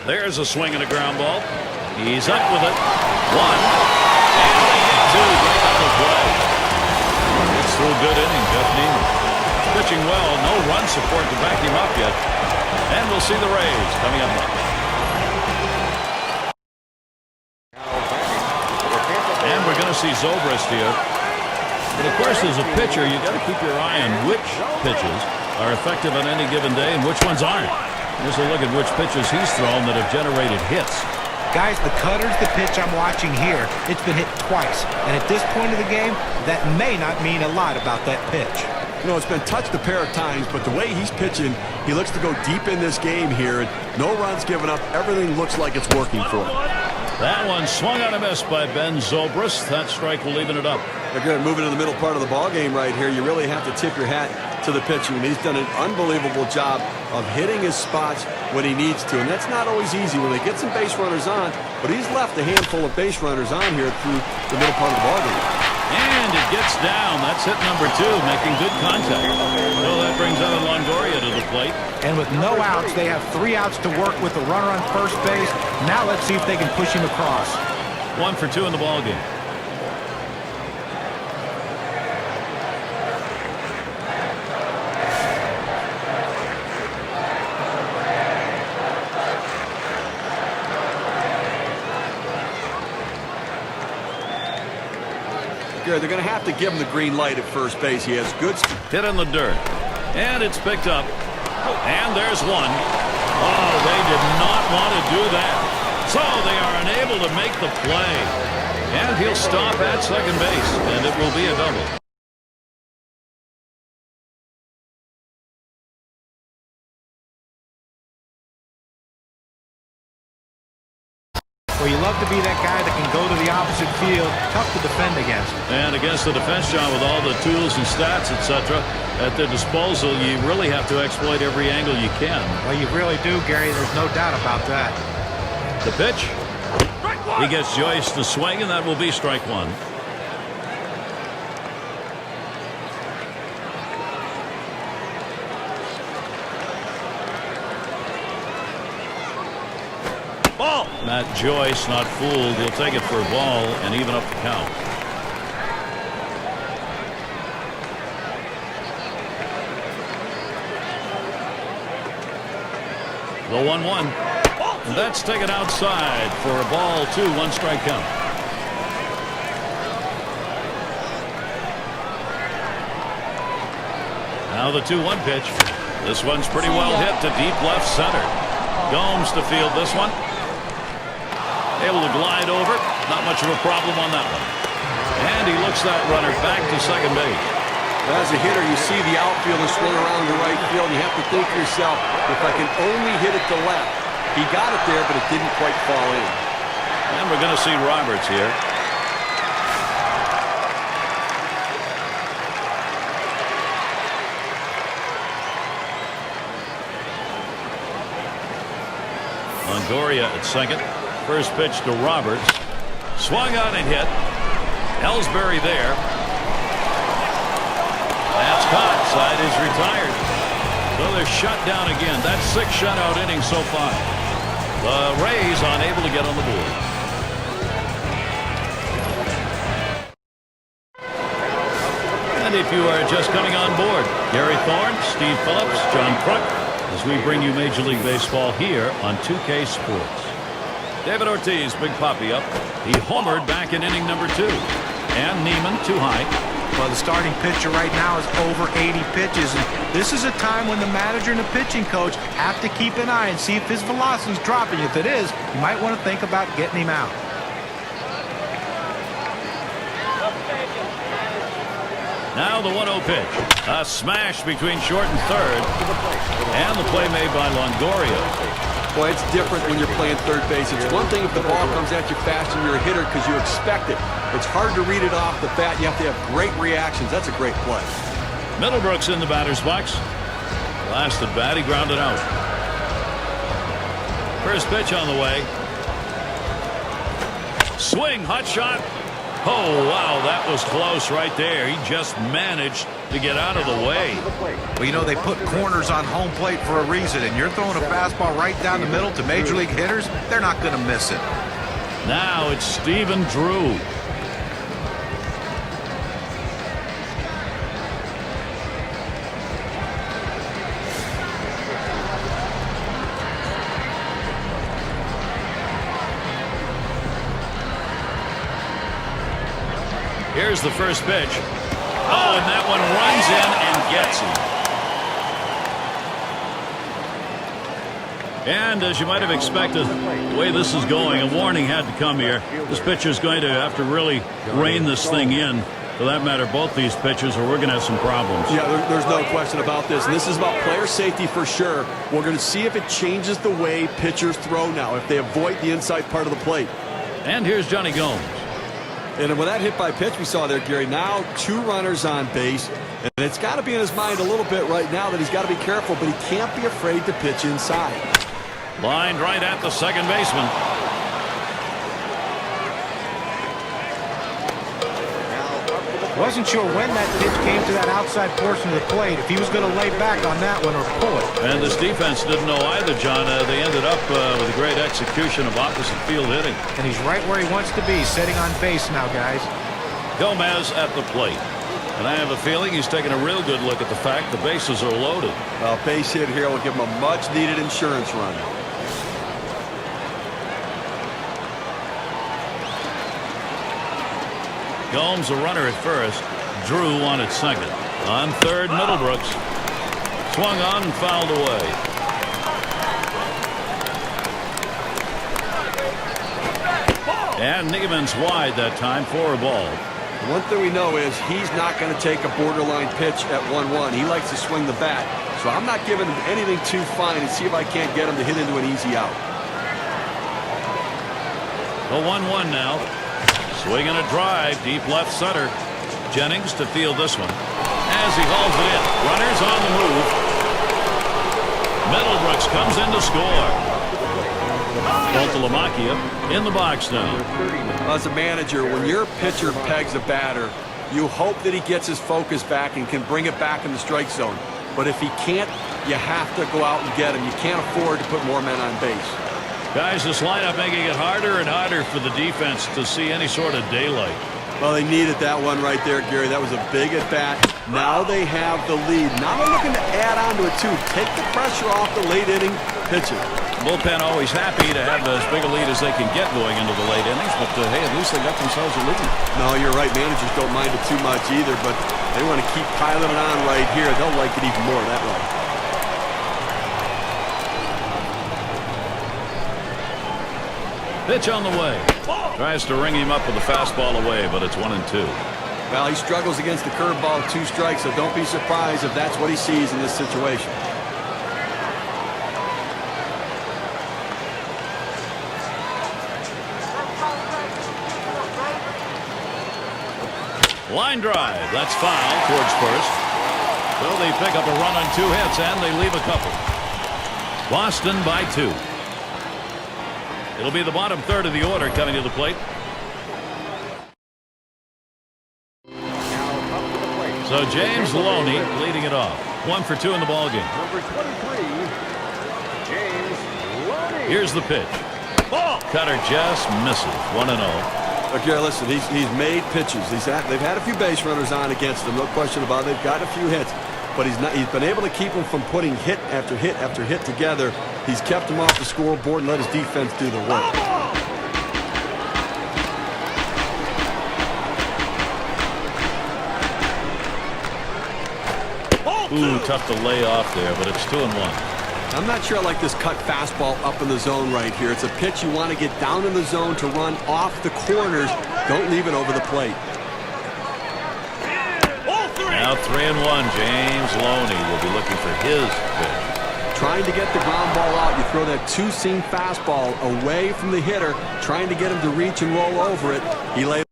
There's a swing and a ground ball. He's up with it. 1. And they hit 2. Right out of play. It's through a good inning, Jeff Neiman. Pitching well. No run support to back him up yet. And we'll see the Rays coming up next. And we're going to see Zobrist here. But of course, as a pitcher, you got to keep your eye on which pitches are effective on any given day and which ones aren't. Here's a look at which pitches he's thrown that have generated hits. Guys, the cutter's the pitch I'm watching here. It's been hit twice. And at this point of the game, that may not mean a lot about that pitch. You know, it's been touched a pair of times, but the way he's pitching, he looks to go deep in this game here. No runs given up. Everything looks like it's working for him. That one swung on a miss by Ben Zobrist. That strike will even it up. Again, moving to the middle part of the ball game right here, you really have to tip your hat to the pitching. He's done an unbelievable job of hitting his spots when he needs to, and that's not always easy when they get some base runners on, but he's left a handful of base runners on here through the middle part of the ball game. And it gets down. That's hit number 2, making good contact. So that brings Evan Longoria to the plate. And with no outs, they have 3 outs to work with the runner on first base. Now let's see if they can push him across. 1 for 2 in the ball game. They're going to have to give him the green light at first base. He has good hit in the dirt, and it's picked up, and there's one. Oh, they did not want to do that, so they are unable to make the play, and he'll stop at second base, and it will be a double. Well, you love to be that guy that can go to the opposite field. Tough to defend against. And against the defense, John, with all the tools and stats, etc., at their disposal, you really have to exploit every angle you can. Well, you really do, Gary. There's no doubt about that. The pitch. He gets Joyce to swing, and that will be strike one. Ball. Matt Joyce, not fooled. He'll take it for a ball and even up the count. The 1-1. And that's taken outside for a ball, 2, 1 strike count. Now the 2-1 pitch. This one's pretty well hit to deep left center. Gomes to field this one. Able to glide over. Not much of a problem on that one. And he looks that runner back to second base. As a hitter, you see the outfield and swing around the right field, and you have to think to yourself, if I can only hit it to left. He got it there, but it didn't quite fall in. And we're going to see Roberts here. Longoria at second. First pitch to Roberts. Swung on and hit. Ellsbury there. That's caught. Side is retired. So they're shut down again. That's 6 shutout innings so far. The Rays unable to get on the board. And if you are just coming on board, Gary Thorne, Steve Phillips, John Kruk, as we bring you Major League Baseball here on 2K Sports. David Ortiz, Big Papi up. He homered back in inning number 2. And Neiman too high. Well, the starting pitcher right now is over 80 pitches. And this is a time when the manager and the pitching coach have to keep an eye and see if his velocity is dropping. If it is, you might want to think about getting him out. Now the 1-0 pitch. A smash between short and third. And the play made by Longoria. Well, it's different when you're playing third base. It's one thing if the ball comes at you fast and you're a hitter because you expect it. It's hard to read it off the bat. You have to have great reactions. That's a great play. Middlebrooks in the batter's box. Last at bat, he grounded out. First pitch on the way. Swing, hot shot. Oh, wow, that was close right there. He just managed to get out of the way. Well, you know, they put corners on home plate for a reason, and you're throwing a fastball right down the middle to major league hitters, they're not going to miss it. Now it's Stephen Drew. Here's the first pitch. Oh, and that one runs in and gets him. And as you might have expected, the way this is going, a warning had to come here. This pitcher's going to have to really rein this thing in. For that matter, both these pitchers, or we're going to have some problems. Yeah, there's no question about this. And this is about player safety for sure. We're going to see if it changes the way pitchers throw now, if they avoid the inside part of the plate. And here's Johnny Gomes. And with that hit by pitch we saw there, Gary, now 2 runners on base. And it's got to be in his mind a little bit right now that he's got to be careful, but he can't be afraid to pitch inside. Lined right at the second baseman. Wasn't sure when that pitch came to that outside portion of the plate, if he was going to lay back on that one or pull it. And this defense didn't know either, John. They ended up with a great execution of opposite field hitting. And he's right where he wants to be, sitting on base now, guys. Gomez at the plate. And I have a feeling he's taking a real good look at the fact the bases are loaded. A base hit here will give him a much-needed insurance run. Gomes a runner at first. Drew on at second. On third, Middlebrooks. Swung on and fouled away. And Neiman's wide that time for a ball. One thing we know is he's not going to take a borderline pitch at 1-1. He likes to swing the bat. So I'm not giving him anything too fine and see if I can't get him to hit into an easy out. The 1-1 now. Swing and a drive deep left center. Jennings to field this one as he hauls it in. Runners on the move. Middlebrooks comes in to score. Voltalamakia in the box now. As a manager, when your pitcher pegs a batter, you hope that he gets his focus back and can bring it back in the strike zone. But if he can't, you have to go out and get him. You can't afford to put more men on base. Guys, this lineup making it harder and harder for the defense to see any sort of daylight. Well, they needed that one right there, Gary. That was a big at bat. Now they have the lead. Now they're looking to add on to it, too. Take the pressure off the late inning pitching. Bullpen always happy to have as big a lead as they can get going into the late innings, but hey, at least they got themselves a lead. No, you're right. Managers don't mind it too much either, but they want to keep piling it on right here. They'll like it even more that way. Pitch on the way. Tries to ring him up with a fastball away, but it's 1-2. Well, he struggles against the curveball, 2 strikes, so don't be surprised if that's what he sees in this situation. Line drive. That's foul towards first. So they pick up a run on 2 hits, and they leave a couple. Boston by 2. It'll be the bottom third of the order coming to the plate. So James Loney leading it off. 1 for 2 in the ballgame. Number 23, James Loney. Here's the pitch. Ball. Cutter just misses. 1-0. Okay, listen, he's made pitches. They've had a few base runners on against him, no question about it. They've got a few hits, but he's been able to keep them from putting hit after hit after hit together. He's kept them off the scoreboard and let his defense do the work. Ooh, tough to lay off there, but it's 2-1. I'm not sure I like this cut fastball up in the zone right here. It's a pitch you want to get down in the zone to run off the corners. Don't leave it over the plate. Now 3-1. James Loney will be looking for his pitch. Trying to get the ground ball out. You throw that 2-seam fastball away from the hitter, trying to get him to reach and roll over it. He lays.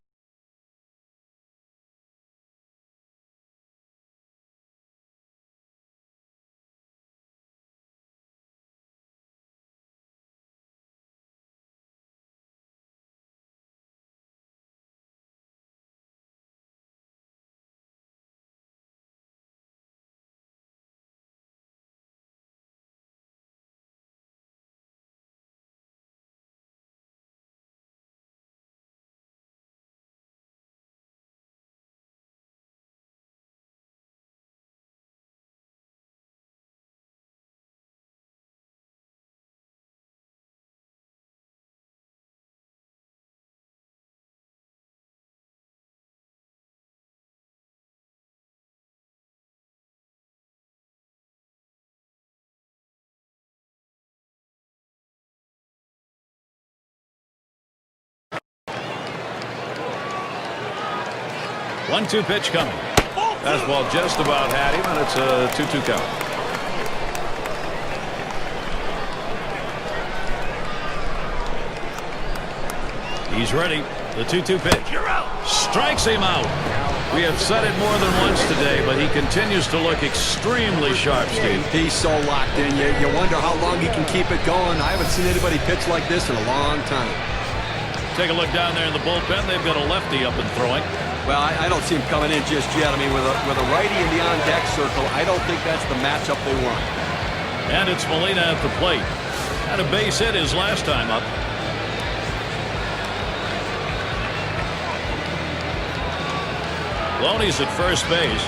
One-two pitch coming. Fastball just about had him, and it's a 2-2 count. He's ready. The 2-2 pitch. You're out. Strikes him out. We have said it more than once today, but he continues to look extremely sharp, Steve. He's so locked in. You wonder how long he can keep it going. I haven't seen anybody pitch like this in a long time. Take a look down there in the bullpen. They've got a lefty up and throwing. Well, I don't see him coming in just yet. I mean, with a righty in the on-deck circle, I don't think that's the matchup they want. And it's Molina at the plate. Had a base hit his last time up. Loney's at first base.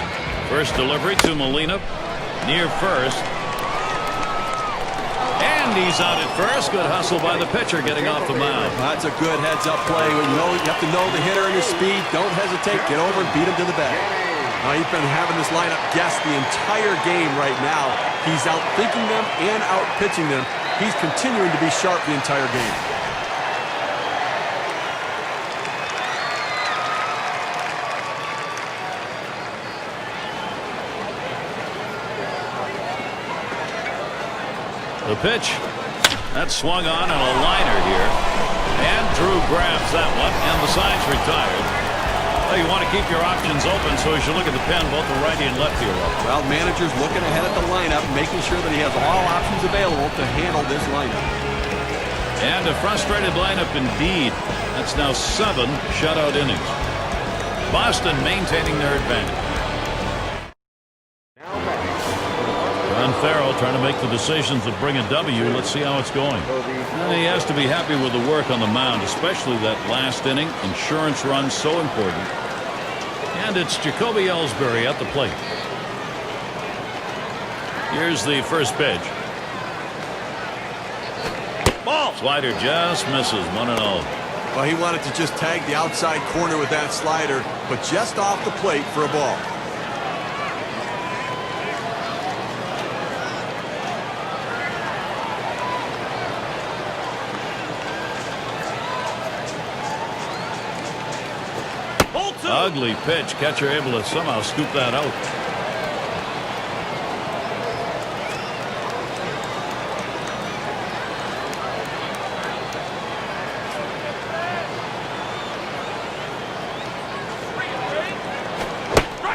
First delivery to Molina. Near first. And he's out at first. Good hustle by the pitcher getting off the mound. That's a good heads-up play. You have to know the hitter and his speed. Don't hesitate. Get over and beat him to the bag. He's been having this lineup guess the entire game right now. He's out-thinking them and out-pitching them. He's continuing to be sharp the entire game. The pitch. That swung on a liner here. And Drew grabs that one, and the side's retired. Well, you want to keep your options open, so as you look at the pen, both the righty and lefty are up. Well, manager's looking ahead at the lineup, making sure that he has all options available to handle this lineup. And a frustrated lineup indeed. That's now 7 shutout innings. Boston maintaining their advantage. John Farrell trying to make the decisions that bring a W. Let's see how it's going. And he has to be happy with the work on the mound, especially that last inning. Insurance run so important. And it's Jacoby Ellsbury at the plate. Here's the first pitch. Ball. Slider just misses. 1-0. Well, he wanted to just tag the outside corner with that slider, but just off the plate for a ball. Ugly pitch. Catcher able to somehow scoop that out.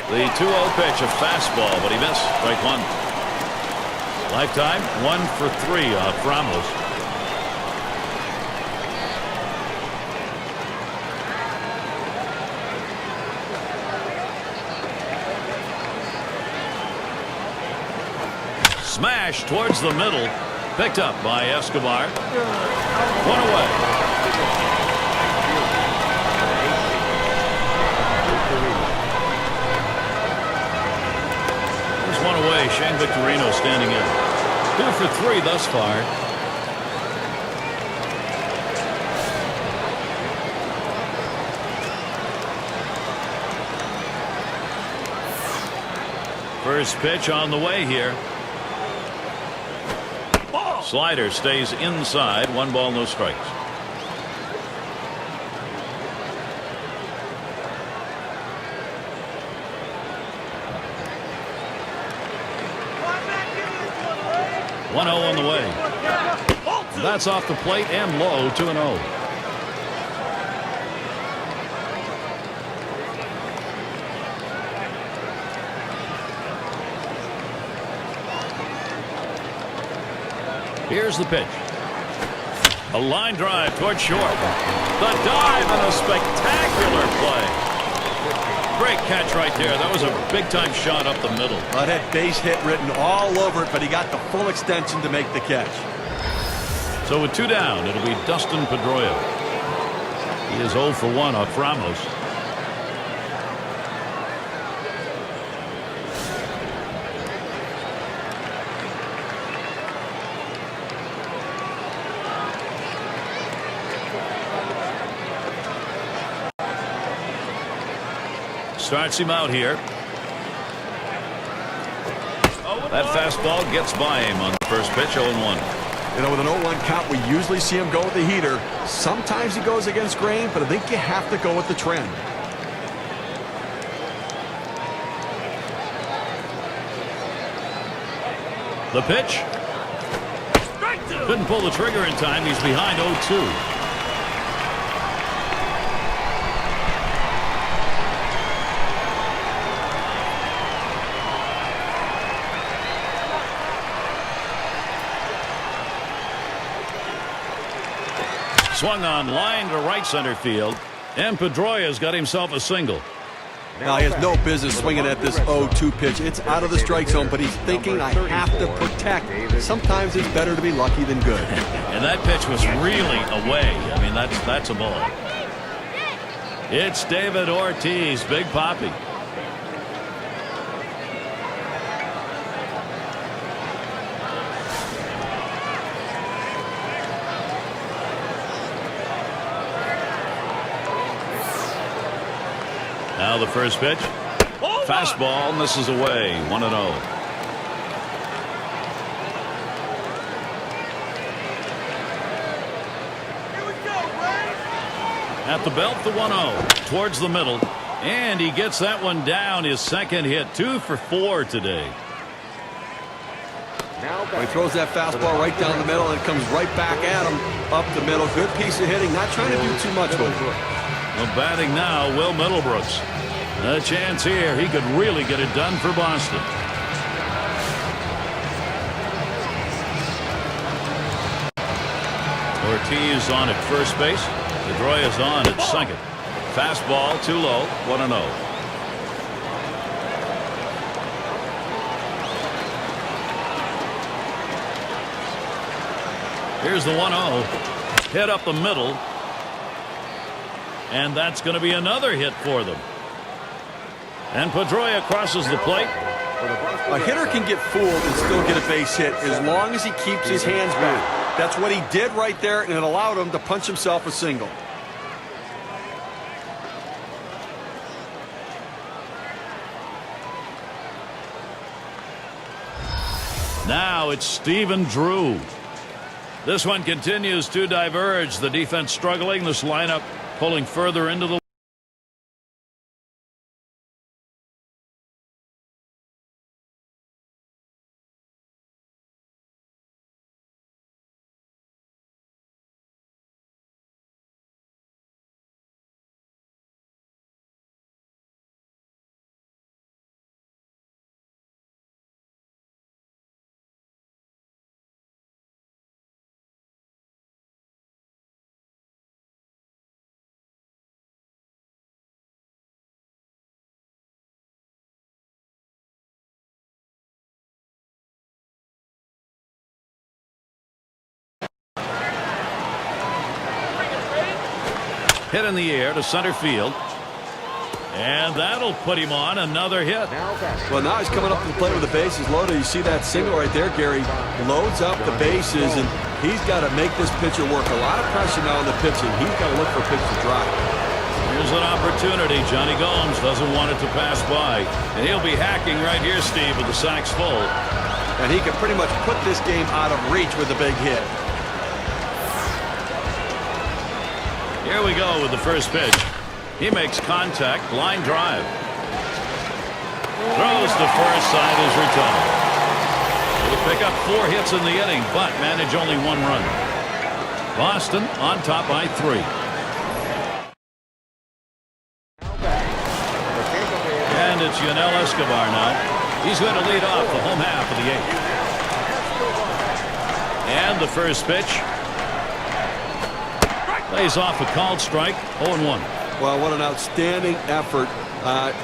The 2-0 pitch, a fastball, but he missed. Strike one. Lifetime 1 for 3 off Ramos. Smash towards the middle. Picked up by Escobar. 1 away. There's 1 away. Shane Victorino standing in. 2 for 3 thus far. First pitch on the way here. Slider stays inside. 1 ball, no strikes. One 0 on the way. That's off the plate and low. 2-0. Here's the pitch. A line drive towards short. The dive and a spectacular play. Great catch right there. That was a big-time shot up the middle. Well, that base hit written all over it, but he got the full extension to make the catch. So with 2 down, it'll be Dustin Pedroia. He is 0 for 1 off Ramos. Starts him out here. That fastball gets by him on the first pitch. 0-1. You know, with an 0-1 count, we usually see him go with the heater. Sometimes he goes against grain, but I think you have to go with the trend. The pitch. Couldn't pull the trigger in time. He's behind 0-2. Swung on line to right center field, and Pedroia's got himself a single. Now, he has no business swinging at this 0-2 pitch. It's out of the strike zone, but he's thinking, I have to protect. Sometimes it's better to be lucky than good. And that pitch was really away. I mean, that's a ball. It's David Ortiz, Big Papi. Now the first pitch. Fastball misses away. 1-0. At the belt, the 1-0 towards the middle, and he gets that one down. His second hit. 2 for 4 today. Now He throws that fastball right down the middle, and it comes right back at him up the middle. Good piece of hitting, not trying to do too much with it. Well, batting now, Will Middlebrooks. A chance here. He could really get it done for Boston. Ortiz on at first base. Pedroia's on at second. Fastball too low. 1-0. Here's the 1-0. Hit up the middle. And that's going to be another hit for them. And Pedroia crosses the plate. A hitter can get fooled and still get a base hit as long as he keeps his hands back. That's what he did right there, and it allowed him to punch himself a single. Now it's Stephen Drew. This one continues to diverge. The defense struggling. This lineup pulling further into the hit in the air to center field. And that'll put him on another hit. Well, now he's coming up to the plate with the bases loaded. You see that single right there, Gary. Loads up the bases, and he's got to make this pitcher work. A lot of pressure now on the pitching. He's got to look for a pitch to drop. Here's an opportunity. Johnny Gomes doesn't want it to pass by. And he'll be hacking right here, Steve, with the sacks full. And he can pretty much put this game out of reach with a big hit. Here we go with the first pitch. He makes contact, line drive. Throws to first, side is retired. He'll pick up 4 hits in the inning, but manage only 1 run. Boston on top by 3. And it's Yunel Escobar now. He's going to lead off the home half of the 8th. And the first pitch. Lays off a called strike, 0-1. Well, what an outstanding effort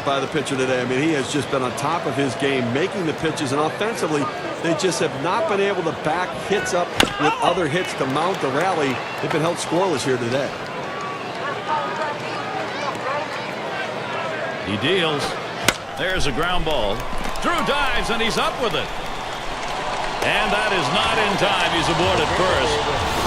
by the pitcher today. I mean, he has just been on top of his game, making the pitches, and offensively, they just have not been able to back hits up with other hits to mount the rally. They've been held scoreless here today. He deals. There's a ground ball. Drew dives, and he's up with it. And that is not in time. He's aboard at first.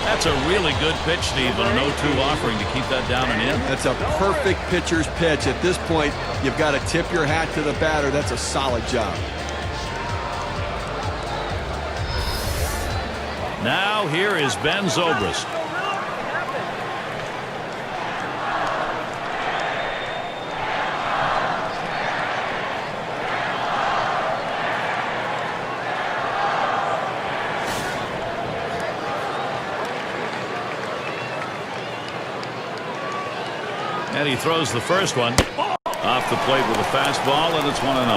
That's a really good pitch, Steve, but an 0-2 offering to keep that down and in. That's a perfect pitcher's pitch. At this point, you've got to tip your hat to the batter. That's a solid job. Now here is Ben Zobrist. And he throws the first one off the plate with a fastball, and it's 1-0.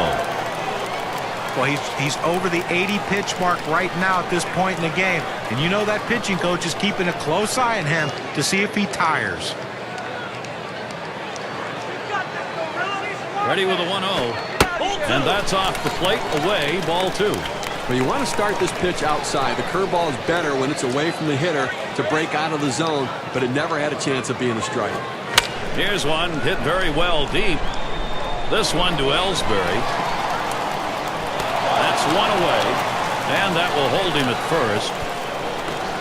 Well, he's over the 80 pitch mark right now at this point in the game. And you know that pitching coach is keeping a close eye on him to see if he tires. Ready with a 1-0. And that's off the plate, away, ball 2. But you want to start this pitch outside. The curveball is better when it's away from the hitter to break out of the zone, but it never had a chance of being a strike. Here's one hit very well deep. This one to Ellsbury. That's one away, and that will hold him at first.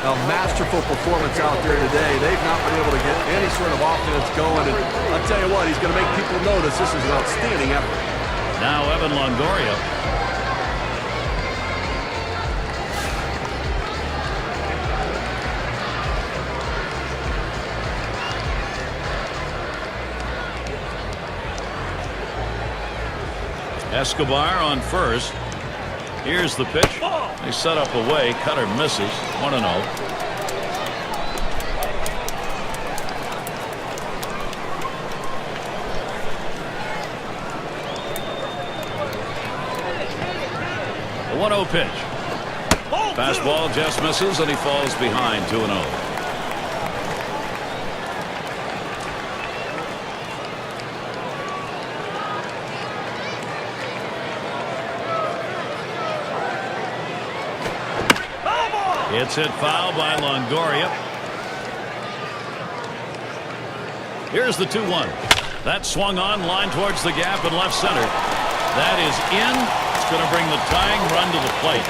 A masterful performance out there today. They've not been able to get any sort of offense going, and I'll tell you what, he's going to make people notice this is an outstanding effort. Now Evan Longoria. Escobar on first. Here's the pitch. They set up away. Cutter misses. 1-0. The 1-0 pitch. Fastball just misses, and he falls behind. 2-0. It's hit foul by Longoria. Here's the 2-1. That swung on, line towards the gap in left center. That is in. It's going to bring the tying run to the plate.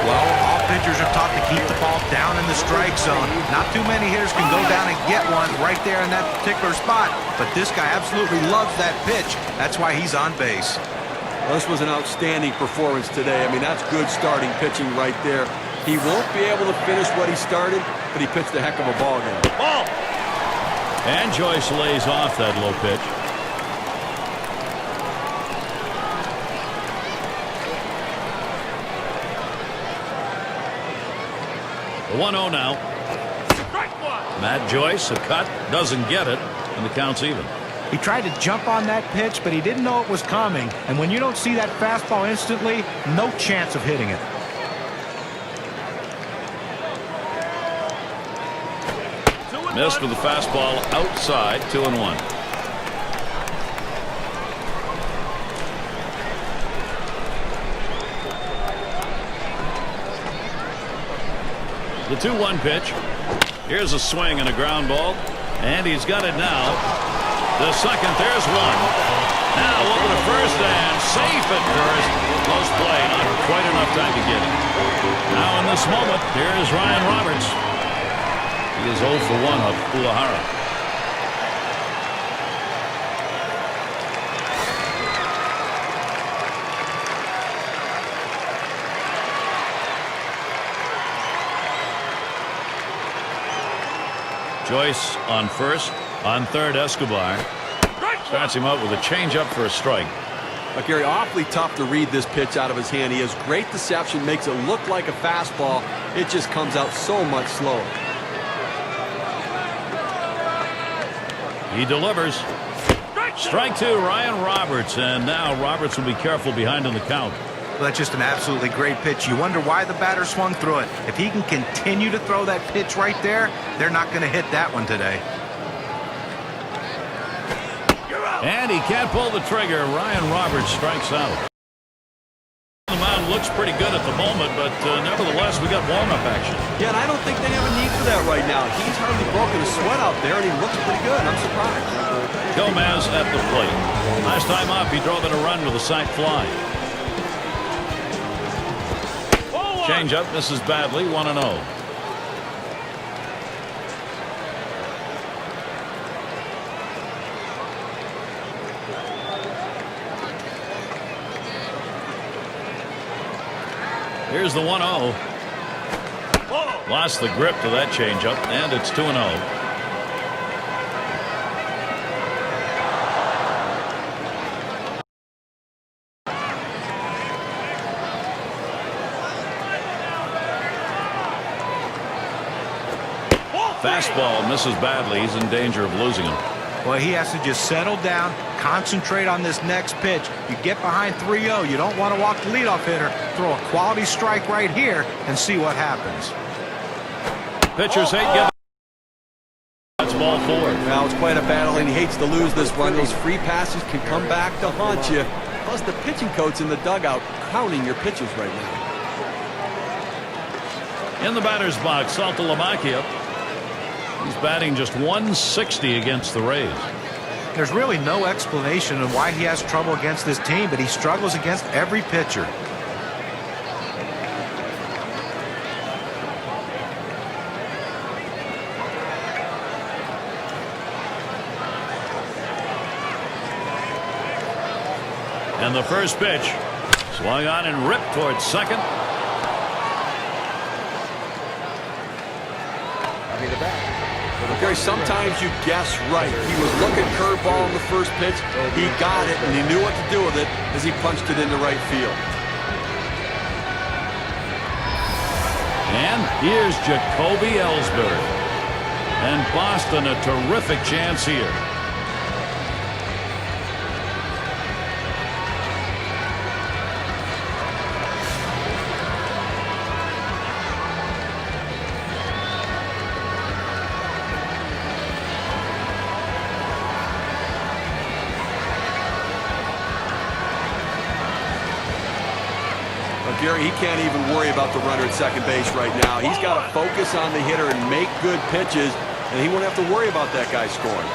Well, all pitchers are taught to keep the ball down in the strike zone. Not too many hitters can go down and get one right there in that particular spot. But this guy absolutely loves that pitch. That's why he's on base. Well, this was an outstanding performance today. I mean, that's good starting pitching right there. He won't be able to finish what he started, but he pitched a heck of a ball game. Ball. And Joyce lays off that low pitch. The 1-0 now. Matt Joyce, a cut, doesn't get it, and the count's even. He tried to jump on that pitch, but he didn't know it was coming. And when you don't see that fastball instantly, no chance of hitting it. Missed with the fastball outside. 2-1. The 2-1 pitch. Here's a swing and a ground ball, and he's got it now. The second, there's one. Now over to first and safe at first. Close play, not quite enough time to get it. Now in this moment, here's Ryan Roberts. He is 0 for 1 of Uehara. Joyce on first. On third, Escobar starts him out with a changeup for a strike. But Gary, awfully tough to read this pitch out of his hand. He has great deception, makes it look like a fastball. It just comes out so much slower. He delivers. Strike two, Ryan Roberts, and now Roberts will be careful behind in the count. Well, that's just an absolutely great pitch. You wonder why the batter swung through it. If he can continue to throw that pitch right there, they're not going to hit that one today. And he can't pull the trigger. Ryan Roberts strikes out. The mound looks pretty good at the moment, but nevertheless, we got warm-up action. Yeah, and I don't think they have a need for that right now. He's hardly broken a sweat out there, and he looks pretty good. I'm surprised. Gomez at the plate. Last time up, he drove in a run with a sac fly. Change-up misses badly. 1-0. Here's the 1-0. Lost the grip to that changeup, and it's 2-0. Fastball misses badly. He's in danger of losing him. Well, he has to just settle down, concentrate on this next pitch. You get behind 3-0, you don't want to walk the leadoff hitter. Throw a quality strike right here and see what happens. Pitchers hate getting. That's ball 4. Now it's quite a battle, and he hates to lose this one. Those free passes can come back to haunt you. Plus, the pitching coach in the dugout counting your pitches right now. In the batter's box, Saltalamacchia. He's batting just 160 against the Rays. There's really no explanation of why he has trouble against this team, but he struggles against every pitcher. And the first pitch swung on and ripped towards second. Gary, sometimes you guess right. He was looking curveball in the first pitch. He got it, and he knew what to do with it as he punched it into right field. And here's Jacoby Ellsbury. And Boston a terrific chance here. Gary, he can't even worry about the runner at second base right now. He's got to focus on the hitter and make good pitches, and he won't have to worry about that guy scoring.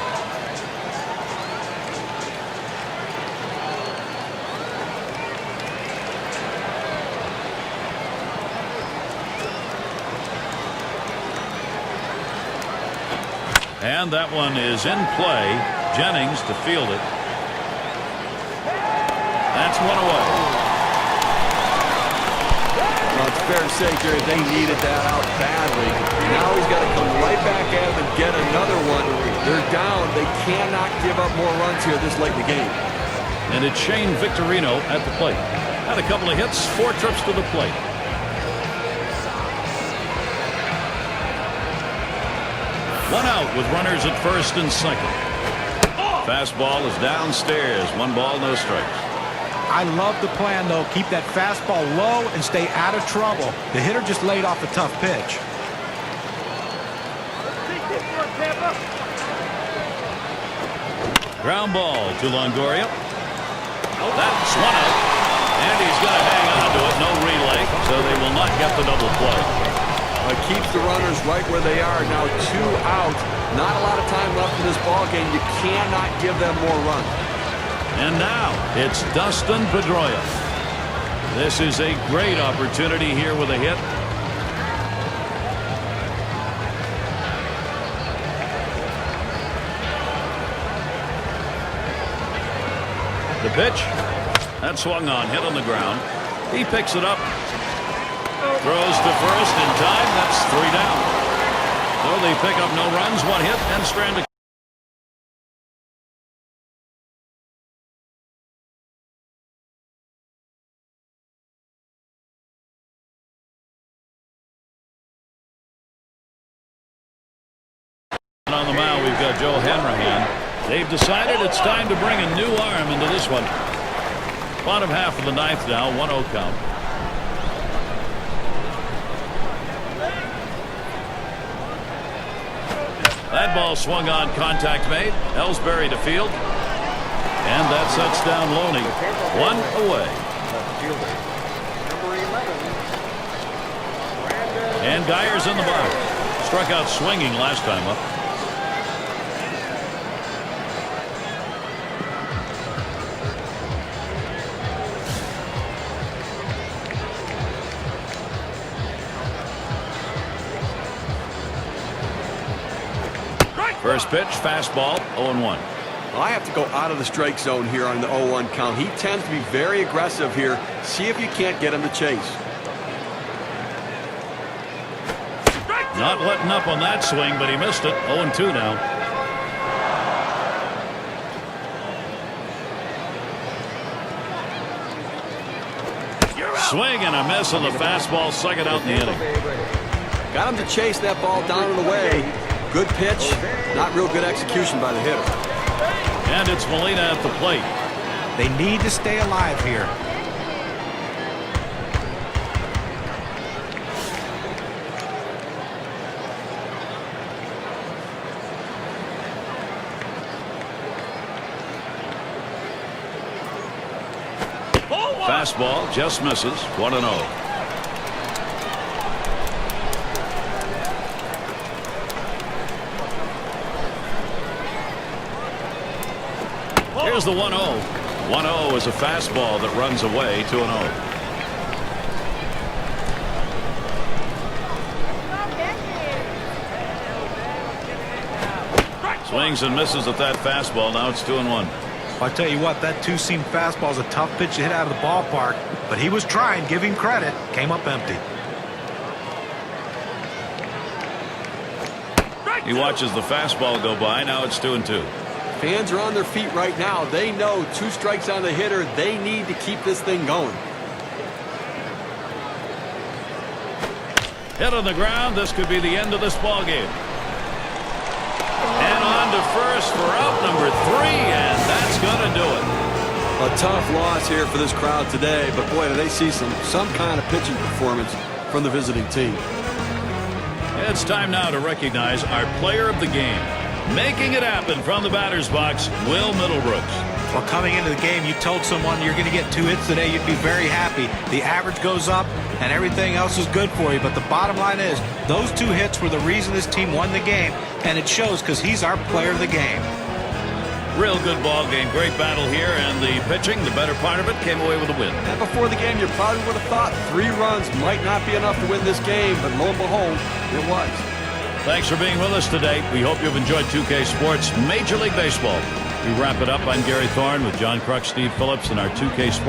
And that one is in play. Jennings to field it. That's one away. Well, it's fair to say, Jerry, they needed that out badly. Now he's got to come right back at him and get another one. They're down. They cannot give up more runs here this late in the game. And it's Shane Victorino at the plate. Had a couple of hits, 4 trips to the plate. One out with runners at first and second. Fastball is downstairs. 1 ball, no strikes. I love the plan, though. Keep that fastball low and stay out of trouble. The hitter just laid off a tough pitch. Ground ball to Longoria. That's 1 out. And he's going to hang on to it. No relay, so they will not get the double play. It keeps the runners right where they are. Now 2 out. Not a lot of time left in this ball game. You cannot give them more runs. And now it's Dustin Pedroia. This is a great opportunity here with a hit. The pitch. That swung on, hit on the ground. He picks it up. Throws to first in time. That's 3 down. So they pick up no runs, 1 hit, and strand to on the mound. We've got Joe Hanrahan. They've decided it's time to bring a new arm into this one. Bottom half of the 9th now, 1-0 count. That ball swung on, contact made. Ellsbury to field. And that sets down Loney. 1 away. And Geyer's in the box. Struck out swinging last time up. First pitch, fastball, 0-1. Well, I have to go out of the strike zone here on the 0-1 count. He tends to be very aggressive here. See if you can't get him to chase. Not letting up on that swing, but he missed it. 0-2 now. Swing and a miss on the fastball, second out in the inning. Got him to chase that ball down and away. Good pitch, not real good execution by the hitter. And it's Molina at the plate. They need to stay alive here. Fastball just misses. 1-0. Here's the 1-0. 1-0 is a fastball that runs away. 2-0. Swings and misses at that fastball. Now it's 2-1. I tell you what, that 2-seam fastball is a tough pitch to hit out of the ballpark, but he was trying. Give him credit. Came up empty. He watches the fastball go by. Now it's 2-2. Fans are on their feet right now. They know 2 strikes on the hitter. They need to keep this thing going. Hit on the ground. This could be the end of this ball game. And on to first for out number 3, and that's going to do it. A tough loss here for this crowd today, but boy, do they see some kind of pitching performance from the visiting team. It's time now to recognize our player of the game. Making it happen from the batter's box, Will Middlebrooks. Well, coming into the game, you told someone you're going to get 2 hits today, you'd be very happy. The average goes up, and everything else is good for you. But the bottom line is, those 2 hits were the reason this team won the game, and it shows because he's our player of the game. Real good ball game. Great battle here, and the pitching, the better part of it, came away with a win. And before the game, you probably would have thought 3 runs might not be enough to win this game, but lo and behold, it was. Thanks for being with us today. We hope you've enjoyed 2K Sports Major League Baseball. We wrap it up. I'm Gary Thorne with John Kruk, Steve Phillips, and our 2K Sports